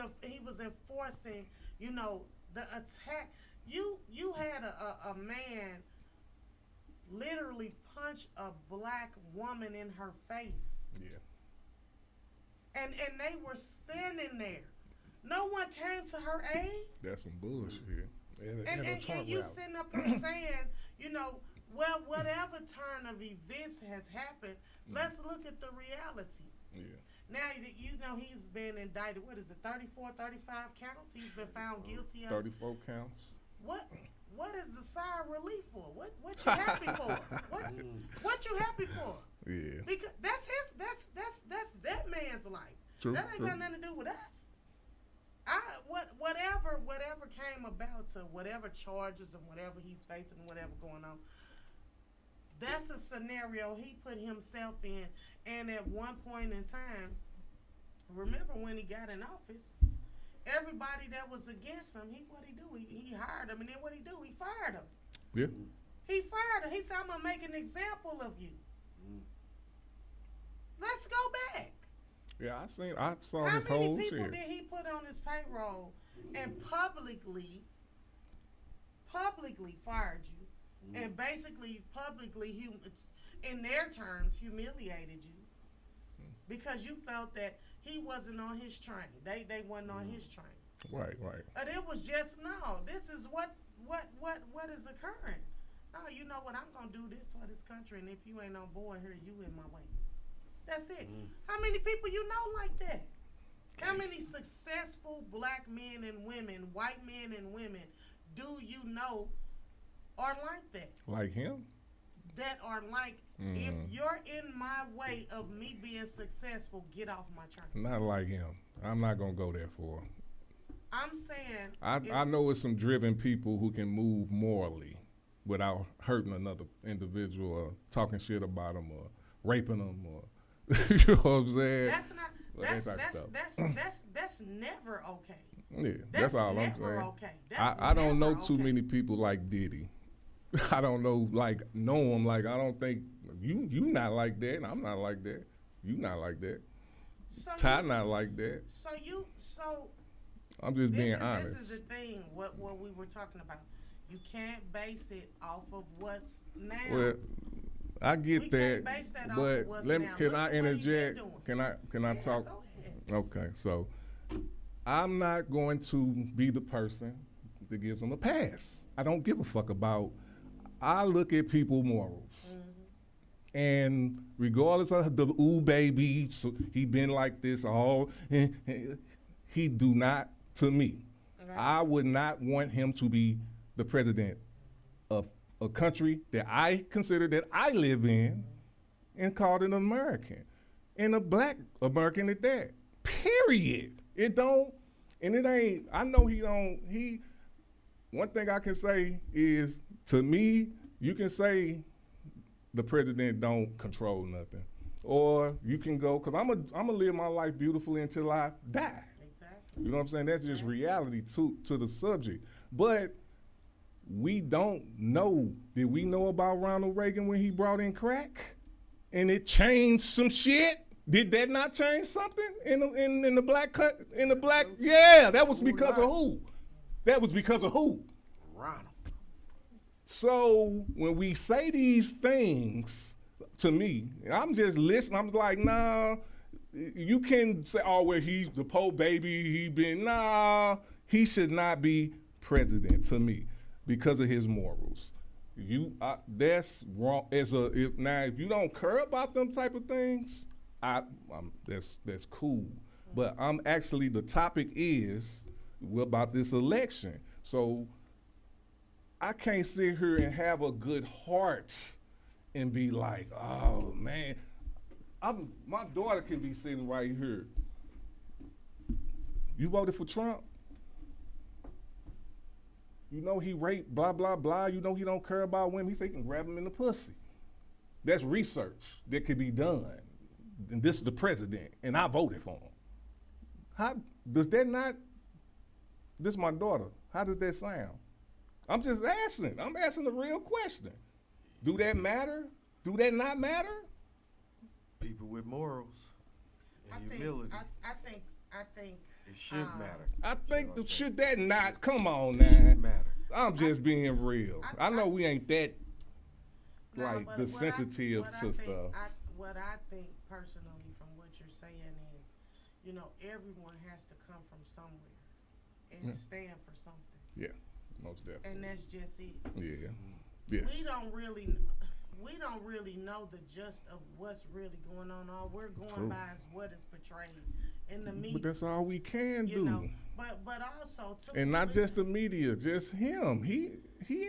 enforcing, the attack. You had a man literally punch a black woman in her face. Yeah. And they were standing there. No one came to her aid. That's some bullshit. And you sitting up here saying, you know, well, whatever turn of events has happened, let's look at the reality. Yeah. Now, you know, he's been indicted, what is it, 34, 35 counts? He's been found guilty of. 34 counts. What is the sigh of relief for? What you happy for? What you happy for? Yeah. Because that's that man's life. True, that ain't true. got nothing to do with us. Whatever came about to whatever charges and whatever he's facing, whatever going on, that's a scenario he put himself in. And at one point in time, remember when he got in office, everybody that was against him, what he do? He hired him, and then what he do? He fired him. Yeah. He fired him. He said, I'm gonna make an example of you. Let's go back. Yeah, I saw How this many whole people shit. did he put on his payroll and publicly fired you, and basically publicly, in their terms, humiliated you because you felt that he wasn't on his train. They wasn't on his train. Right. And it was just, no, this is what is occurring. No, you know what, I'm gonna do this for this country, and if you ain't on board here, you in my way. That's it. How many people you know like that? How many successful black men and women, white men and women, do you know are like that? Like him? That are like, if you're in my way of me being successful, get off my train. Not like him. I'm not gonna go there for him. I'm saying, I know it's some driven people who can move morally without hurting another individual or talking shit about them or raping them or you know what I'm saying? That's not. That's never okay. Yeah, that's all I'm saying. Never okay. I don't know too many people like Diddy. I don't know him. Like I don't think you not like that, and I'm not like that. You not like that. So Ty not like that. So I'm just being honest. This is the thing. What we were talking about. You can't base it off of what's now. Well, I get we that, can't base that off but of what's let me. now. Can Look I what he been interject? doing. Can I talk? Go ahead. Okay, so I'm not going to be the person that gives them a pass. I don't give a fuck about. I look at people's morals, and regardless of the baby, so he been like this all. He do not to me. I would not want him to be the president of a country that I consider that I live in and called an American. And a black American at that. Period. It don't, and it ain't, I know one thing I can say is, to me, you can say the president don't control nothing. Or you can go, because I'm gonna live my life beautifully until I die. Exactly. You know what I'm saying? That's just reality to the subject. But we don't know. Did we know about Ronald Reagan when he brought in crack? And it changed some shit? Did that not change something in the black cut? In the black, yeah, that was because of who? That was because of who? Ronald. So when we say these things, to me, I'm just listening. I'm like, nah, you can say, oh, well, he's the Pope baby. He should not be president to me because of his morals. That's wrong. If you don't care about them type of things, that's cool. But I'm actually, the topic is about this election. So I can't sit here and have a good heart and be like, oh man, my daughter can be sitting right here. You voted for Trump? You know he raped, blah, blah, blah. You know he don't care about women. He say he can grab them in the pussy. That's research that could be done. And this is the president, and I voted for him. How does that not, this is my daughter. How does that sound? I'm just asking. I'm asking a real question. Do that matter? Do that not matter? People with morals and humility. I think it should matter. I think should that not? Come on now. Should matter. I'm just being real. I know we ain't that like but the what I- sensitive what I to think- stuff. What I think personally from what you're saying is, everyone has to come from somewhere and Yeah. stand for something. Yeah, most definitely. And that's just it. Yeah. Yeah. We don't really know the gist of what's really going on. All we're going True. by is what is portrayed in the media. But that's all we can do. But also too, And not just the media, just him. He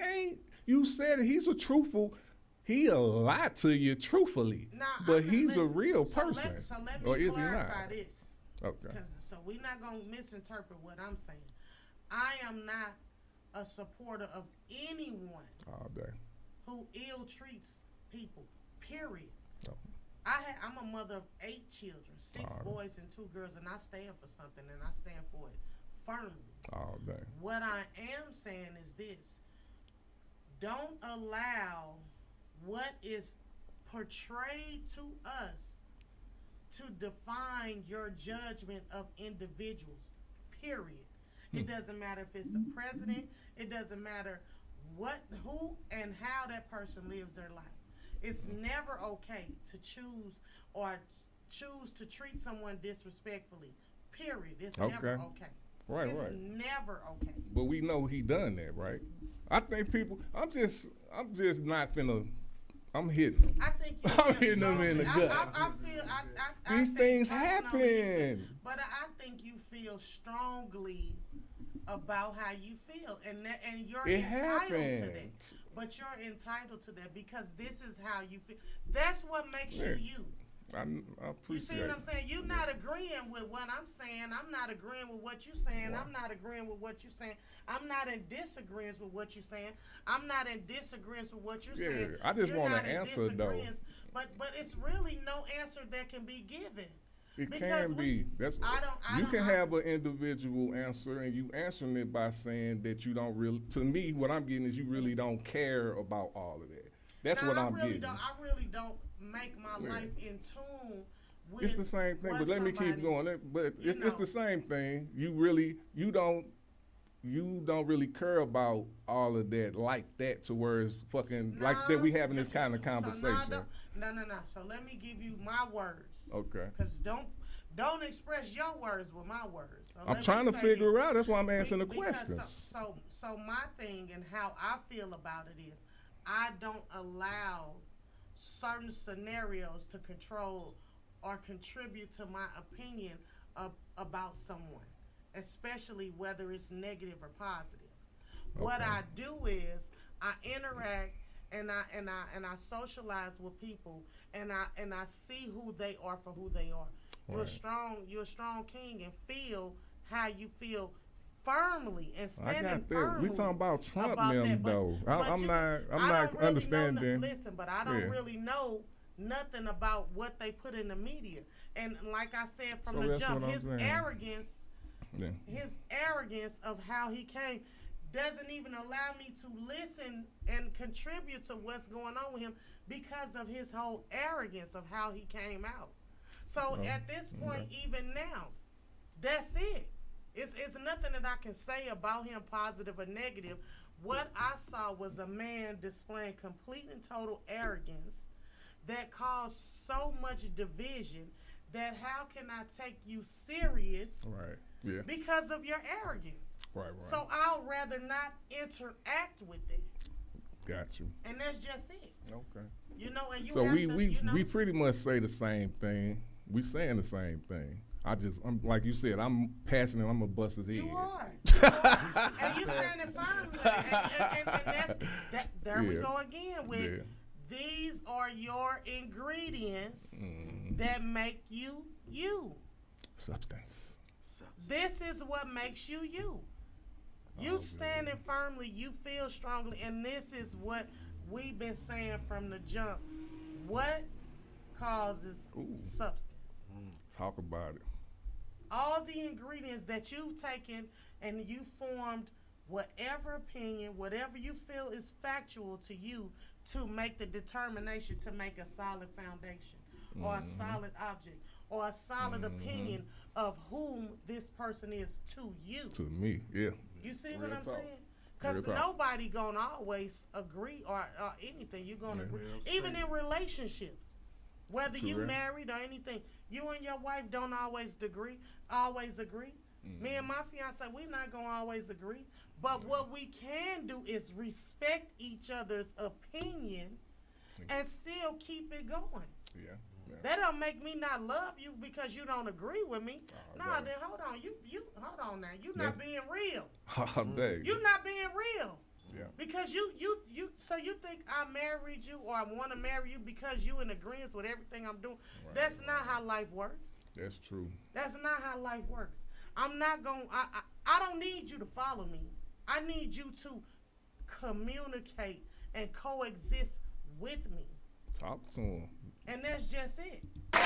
ain't. You said it, he's a truthful. He'll lie to you truthfully, but he's a real person. So let or me is he clarify not? this. Okay. So we're not gonna misinterpret what I'm saying. I am not a supporter of anyone All day. who ill treats people. Period. Oh. I'm a mother of 8 children, 6 All right. boys and 2 girls, and I stand for something, and I stand for it firmly. All day. What I am saying is this: don't allow what is portrayed to us to define your judgment of individuals, period. It doesn't matter if it's the president, it doesn't matter who and how that person lives their life. It's never okay to choose to treat someone disrespectfully, period. It's never okay. Right, it's right. never okay. But we know he done that, right? I think people. I'm just not finna. I'm hitting them. I think I'm hitting them in the gut. I feel These think things personally you feel- happen. But I think you feel strongly about how you feel, and you're It entitled to that. happened. But you're entitled to that because this is how you feel. That's what makes Yeah. you. I appreciate. You see what I'm saying? You're not agreeing with what I'm saying. I'm not agreeing with what you're saying. I'm not agreeing with what you're saying. I'm not in disagreement with what you're saying. I'm not in disagreement with what you're saying. I just You're want not an in answer, though. disagreeance, But it's really no answer that can be given. It Because can be. That's you can I- have an individual answer, and you answering it by saying that you don't really. To me, what I'm getting is you really don't care about all of that. That's what I'm getting. I really don't make my life in tune with. It's the same thing, but let me keep going. But it's the same thing. You don't really care about all of that like that to where it's fucking like that we having this kind of conversation. No. So let me give you my words. Okay. Because don't express your words with my words. So I'm trying to figure out. That's why I'm answering the questions. So my thing and how I feel about it is, I don't allow certain scenarios to control or contribute to my opinion about someone, especially whether it's negative or positive. What I do is I interact and I socialize with people and I see who they are for who they are. Right. You're a strong king and feel how you feel firmly and I standing got that. firmly. We talking about Trump about them that, but- though. but I'm you- not I don't really understanding. Listen, but I don't really know nothing about what they put in the media. And like I said from So the that's jump, what I'm his saying. arrogance of how he came doesn't even allow me to listen and contribute to what's going on with him because of his whole arrogance of how he came out. So at this point, even now, that's it. It's nothing that I can say about him, positive or negative. What I saw was a man displaying complete and total arrogance that caused so much division that how can I take you serious Right. Yeah. because of your arrogance? Right. So I'll rather not interact with it. Got you. And that's just it. Okay. And you So have we pretty much say the same thing. We saying the same thing. I'm like you said, I'm passionate. I'm gonna bust his head. You are. And you standing firm with it. And that's that. There we go again with these are your ingredients that make you you. Substance. This is what makes you you. You standing firmly, you feel strongly, and this is what we've been saying from the jump. What causes substance? Talk about it. All the ingredients that you've taken and you formed whatever opinion, whatever you feel is factual to you to make the determination to make a solid foundation or a solid object or a solid opinion of whom this person is to you. To me, yeah. You see Real what I'm talk. saying? Real Because talk. nobody gonna always agree or anything. You're gonna agree. Even in relationships, whether you Correct. married or anything, you and your wife don't always agree. Me and my fiance, we not gonna always agree. But what we can do is respect each other's opinion and still keep it going. Yeah. That don't make me not love you because you don't agree with me. Nah, dang. then hold on. You hold on now. You not being real. Oh, dang. You not being real. Yeah. Because you so you think I married you or I want to marry you because you in agreement with everything I'm doing. That's not how life works. That's true. That's not how life works. I'm not going I don't need you to follow me. I need you to communicate and coexist with me. Talk to him. And that's just it. Miss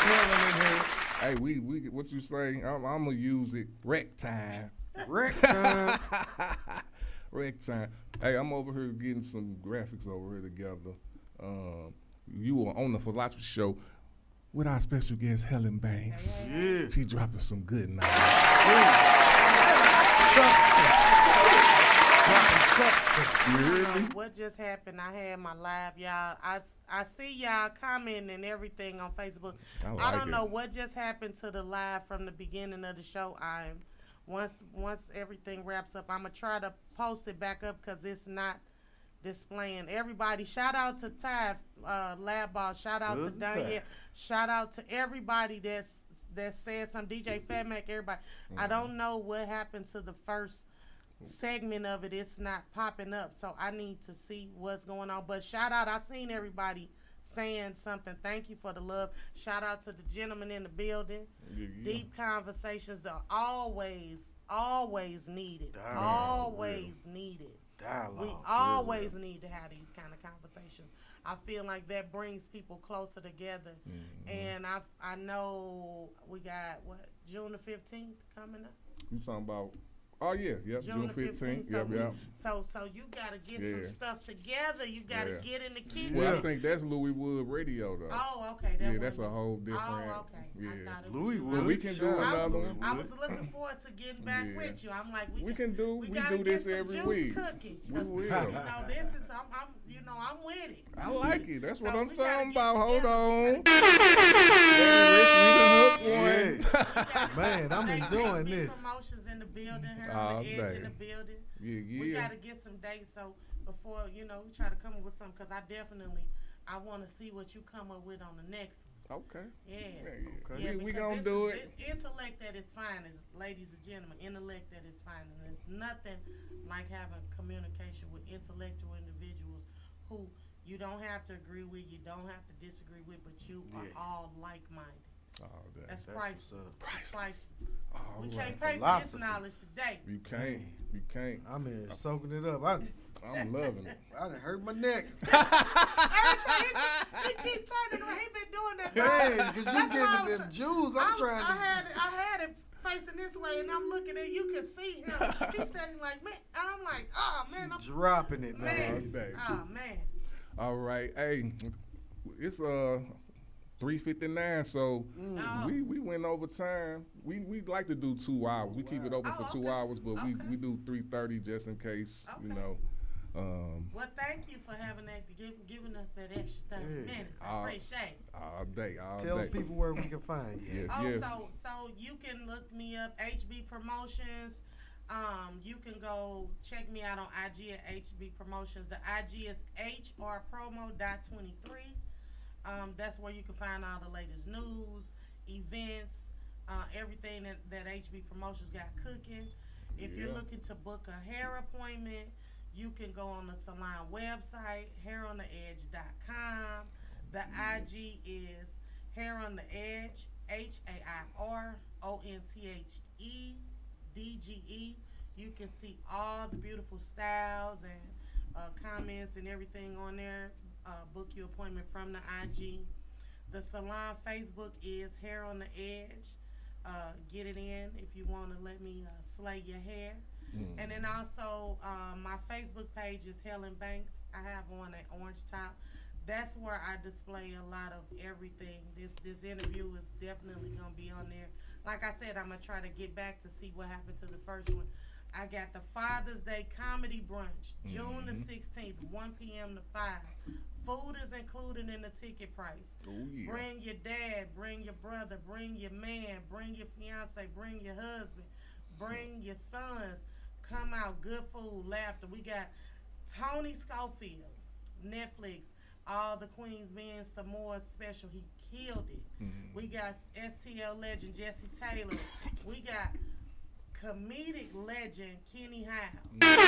Helen in here. Hey, we what you say? I'm gonna use it. Rec time. Rec time. Rec time. Hey, I'm over here getting some graphics over here together. You are on the Philosophy Show with our special guest Helen Banks. Yeah. She dropping some good knowledge. I don't know what just happened? I had my live, y'all. I see y'all commenting and everything on Facebook. I don't know what just happened to the live from the beginning of the show. Once everything wraps up, I'm gonna try to post it back up because it's not displaying. Everybody, shout out to Ty, Lab Ball. Shout out to Danielle. Shout out to everybody that said some. DJ Fat Mac. Everybody. I don't know what happened to the first segment of it. It's not popping up, so I need to see what's going on. But shout out, I seen everybody saying something. Thank you for the love. Shout out to the gentleman in the building. Yeah. Deep conversations are always needed. Needed. Dialogue. We always need to have these kind of conversations. I feel like that brings people closer together. And I know we got June the 15th coming up. You talking about? Oh yeah, yep. June 15th. Yep. So you gotta get some stuff together. You gotta get in the kitchen. Well, I think that's Louis Wood Radio though. Oh, okay. That's a whole different. Oh, okay. Yeah. I thought it was Louis you. Wood. We can do another one. I was looking forward to getting back with you. I'm like, we do gotta get this some every juice week. Cooking. We will. This is I'm with it. I like it. That's what So I'm we gotta talking get about. Hold together. on. Man, I'm enjoying HB this. Promotions in the building. Her on the edge in the building. Yeah. We gotta get some dates. So before we try to come up with something, because I want to see what you come up with on the next one. Okay. Yeah. Okay. We gonna do it. Intellect that is fine, ladies and gentlemen. Intellect that is fine, and there's nothing like having communication with intellectual individuals who you don't have to agree with, you don't have to disagree with, but you are all like-minded. Oh, that's priceless. Priceless. We right. can't pay for this knowledge today. You can't. I'm here soaking it up. I'm loving it. I done hurt my neck. Every time he keep turning around, he been doing that. Hey, because you giving them jewels. I had it facing this way, and I'm looking at you. Can see him. He's standing like, man, and I'm like, oh man, I'm dropping it, man. Oh man. All right, hey, it's 3:59, so we went over time. We like to do 2 hours. We keep it open for 2 hours, but we do 3:30 just in case, Well, thank you for having that, giving us that extra 30 minutes. I appreciate it. All day. Tell people where we can find you. So you can look me up, HB Promotions. You can go check me out on IG at HB Promotions. The IG is hrpromo.23. That's where you can find all the latest news, events, everything that HB Promotions got cooking. If you're looking to book a hair appointment, you can go on the salon website, hairontheedge.com. The IG is Hair on the Edge, HAIRONTHEDGE. You can see all the beautiful styles and comments and everything on there. Book your appointment from the IG. The salon Facebook is Hair on the Edge. Get it in if you want to let me slay your hair. And then also my Facebook page is Helen Banks. I have on an orange top. That's where I display a lot of everything. This interview is definitely gonna be on there. like I said, I'm gonna try to get back to see what happened to the first one. I got the Father's Day Comedy Brunch, June the 16th, 1 p.m. to 5. Food is included in the ticket price. Oh, yeah. Bring your dad, bring your brother, bring your man, bring your fiance, bring your husband, bring your sons. Come out, good food, laughter. We got Tony Schofield, Netflix, All the Queen's Men, some more special. He killed it. We got STL legend Jesse Taylor. We got comedic legend Kenny Howe. We got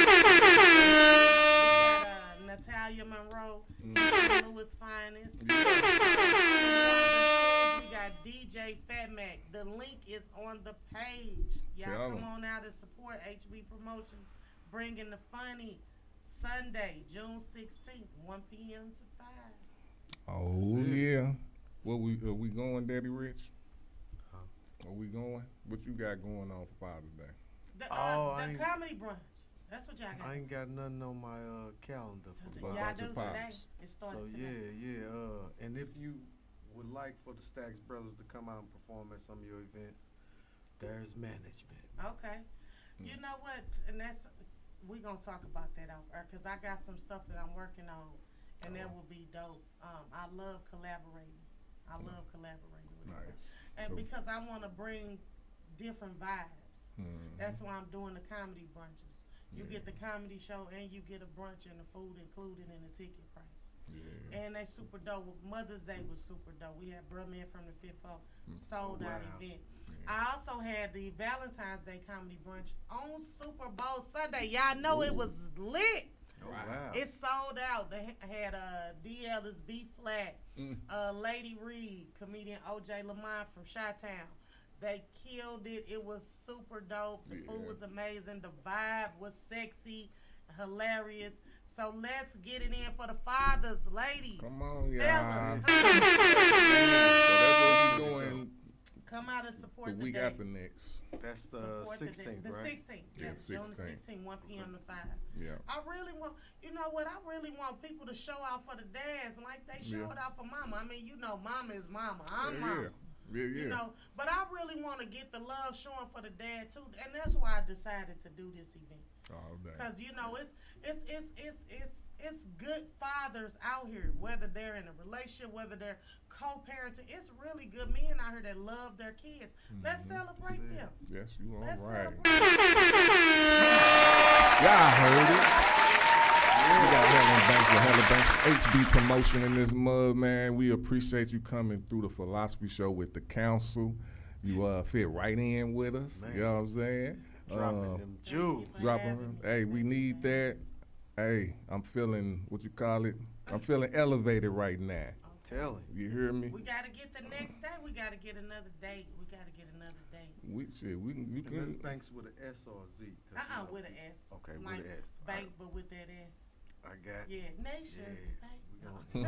Natalia Monroe, St. Louis finest. We got DJ Fat Mac. The link is on the page. Y'all come on out and support HB Promotions, bringing the funny. Sunday, June 16th, 1 p.m. to 5. Oh yeah. Are we going, Daddy Rich? Huh? Are we going? What you got going on for Father's Day? The comedy brunch. That's what y'all got. I ain't got nothing on my calendar for Father's Y'all do today. It started today. Yeah. And if you would like for the Stacks Brothers to come out and perform at some of your events, there's management. Okay. You know what? And that's. We're going to talk about that off air because I got some stuff that I'm working on, and that will be dope. I love collaborating. With nice. And because I want to bring different vibes. That's why I'm doing the comedy brunches. You get the comedy show, and you get a brunch and the food included in the ticket price. Yeah. And they super dope. Mother's Day was super dope. We had Brumman from the Fifth Floor, sold out event. I also had the Valentine's Day Comedy Brunch on Super Bowl Sunday. Y'all know it was lit. Wow. It sold out. They had D. Ellis, B. Flat, Lady Reed, comedian O.J. Lamont from Chi-Town. They killed it. It was super dope. The food was amazing. The vibe was sexy, hilarious. So let's get it in for the fathers, ladies. Come on, y'all. Fellas, so that's what we're doing. Come out and support the week after next. That's the 16th, the right? 16th, June the 16th, 1 p.m. to 5. Yeah. I really want, you know what? I really want people to show out for the dads like they showed out for mama. I mean, you know, mama is mama. I'm mama. Yeah. You know, but I really want to get the love showing for the dad too, and that's why I decided to do this event. Because you know, it's good fathers out here, whether they're in a relationship, whether they're co-parenting. It's really good men out here that love their kids. Let's celebrate them. Yes, you are right. Y'all heard it. We got Helen Banks, HB Promotion in this mud, man. We appreciate you coming through the Philosophy Show with the council. You fit right in with us. Man. You know what I'm saying? Dropping them jewels. Hey, we need that. Hey, I'm feeling, what you call it? I'm feeling elevated right now. I'm telling you. You hear me? We got to get the next day. We got to get another date. We can. Miss Banks with an S or a Z? With an S. Okay, like with an S. Bank, but with that S. I got it. Yeah, Nations. Yeah. I'm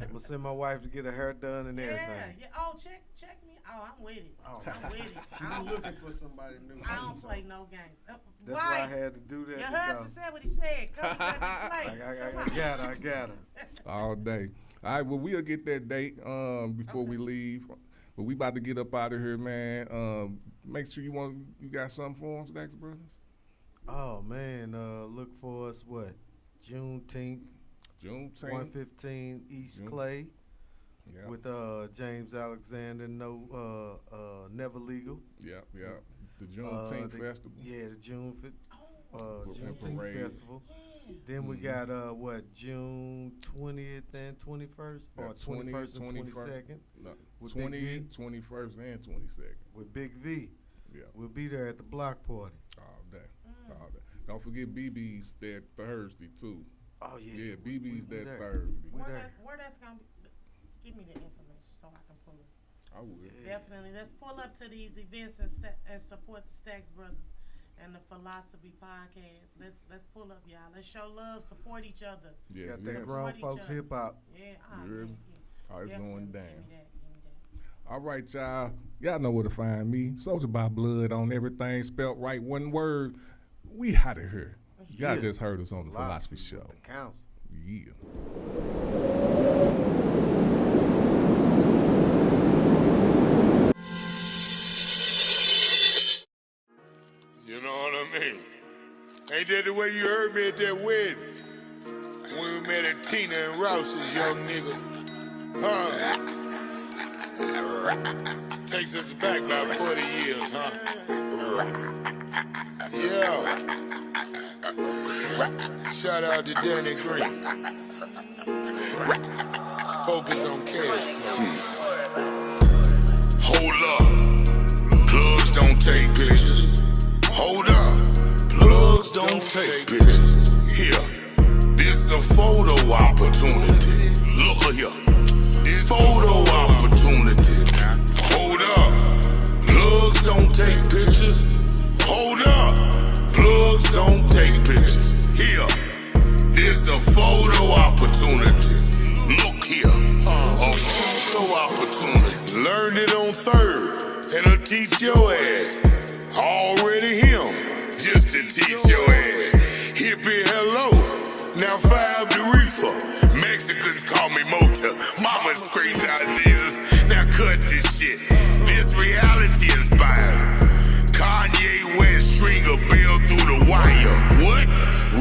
gonna send my wife to get her hair done and everything. Yeah. Oh, check me. Oh, I'm with it. I'm with it. She's looking for somebody new. I don't play no games. That's why I had to do that. Your husband said what he said. Come back and slay. I got her. All day. All right, well, we'll get that date before we leave. But we about to get up out of here, man. Make sure you got something for them, Stacks Brothers? Oh, man. Look for us, Juneteenth. 115 East Clay. Yeah. With James Alexander, Never Legal. Yeah. The Juneteenth Festival. Yeah, the Juneteenth Festival. Yeah. Then we got June 20th and 21st, or 21st and 22nd. No, 20th, 21st, and 22nd. With Big V. Yeah. We'll be there at the block party. All day. Don't forget BB's there Thursday too. Oh yeah. Yeah, BB's there Thursday. Where that's gonna be? Give me the information so I can pull it. I will. Definitely. Let's pull up to these events and support the Stacks Brothers and the Philosophy Podcast. Let's pull up, y'all. Let's show love, support each other. Yeah, got that grown folks hip hop. Yeah, it's going down. Give me that. All right, y'all. Y'all know where to find me. Soldier by Blood on everything, spelt right, one word. We out of here. Y'all just heard us on the Philosophy Show. The council. Yeah. You know what I mean? Ain't that the way you heard me at that wedding? When we met at Tina and Rouse's, young nigga. Huh? Takes us back about 40 years, huh? Yeah. Shout out to Danny Green. Focus on cash flow. Hold up. Plugs don't take pictures. Hold up. Plugs don't take pictures. Here. This a photo opportunity. Look here. This photo opportunity. Hold up. Plugs don't take pictures. Hold up. Plugs don't take pictures. Here. This a photo opportunity. Look here. A photo opportunity. Learned it on third. And I'll teach your ass. Already him. Just to teach your ass. Hippie, hello. Now fire the reefer. Mexicans call me Mota. Mama screamed out Jesus. Now cut this shit. This reality inspired. Kanye West string a bell through the wire. What?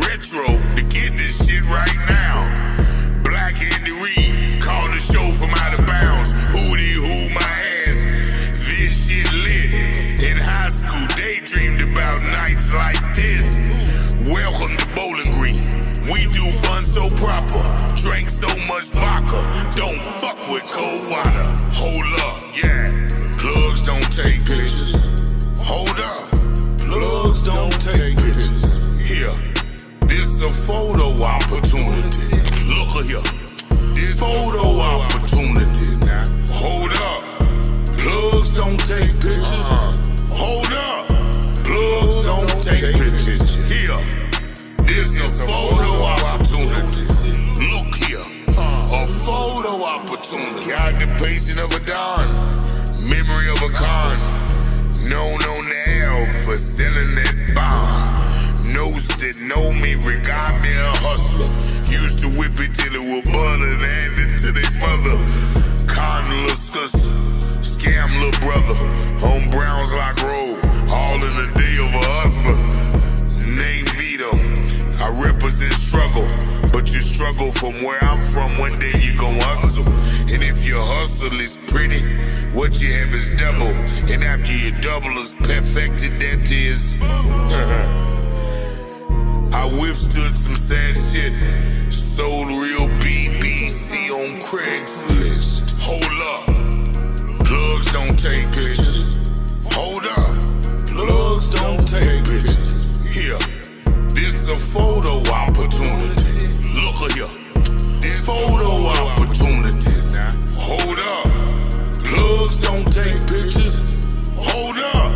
Retro to get this shit right now. Black Andy Reid called the show from out of bounds. Hootie hoo my ass. This shit lit. In high school, daydreamed about nights like this. Welcome to Bowling Green. We do fun so proper. Drank so much vodka. Don't fuck with cold water. Hold up, yeah. Plugs don't take pictures. Hold up. Plugs don't take pictures. Here. This a photo opportunity. Look here. This photo opportunity. Hold up. Plugs don't take pictures. Hold up. Plugs don't take pictures. Here. This a photo opportunity. Look here. A photo opportunity. Got the pacing of a Don. Memory of a con. Known on the L for selling that bomb. Knows that know me, regard me a hustler. Used to whip it till it was butter and hand it to their mother. Con little sister. Scam little brother. On Browns Lock Road. All in the day of a hustler. Name Vito. I represent struggle, but you struggle from where I'm from. One day you gon' hustle, and if your hustle is pretty, what you have is double, and after you double is perfected, that is. I withstood some sad shit, sold real BBC on Craigslist. Hold up, plugs don't take pictures. Hold up, plugs don't take pictures. Here. This a photo opportunity. Look here. This photo opportunity. Hold up. Plugs don't take pictures. Hold up.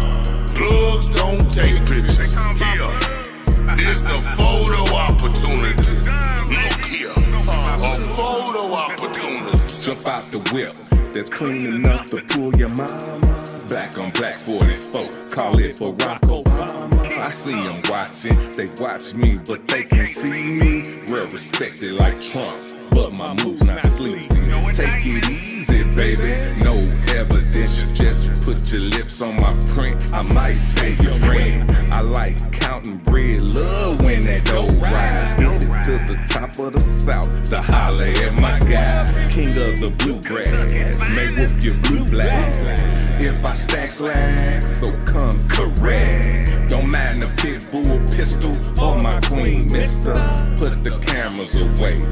Plugs don't take pictures. Here. This a photo opportunity. Look here. A photo opportunity. Jump out the whip. That's clean enough to pull your mama. Black on black 44, call it Barack Obama. I see them watching, they watch me, but they can't see me. Well respected like Trump, but my move's not sleazy. Take it easy, baby, no evidence. Just put your lips on my print, I might pay your rent. I like counting bread, love when that dough rise. Hit it to the top of the South to holler at my guy. King of the bluegrass, may whoop your blue black. If I stack slacks, so come correct. Don't mind the pit bull pistol or my queen, mister. Put the cameras away.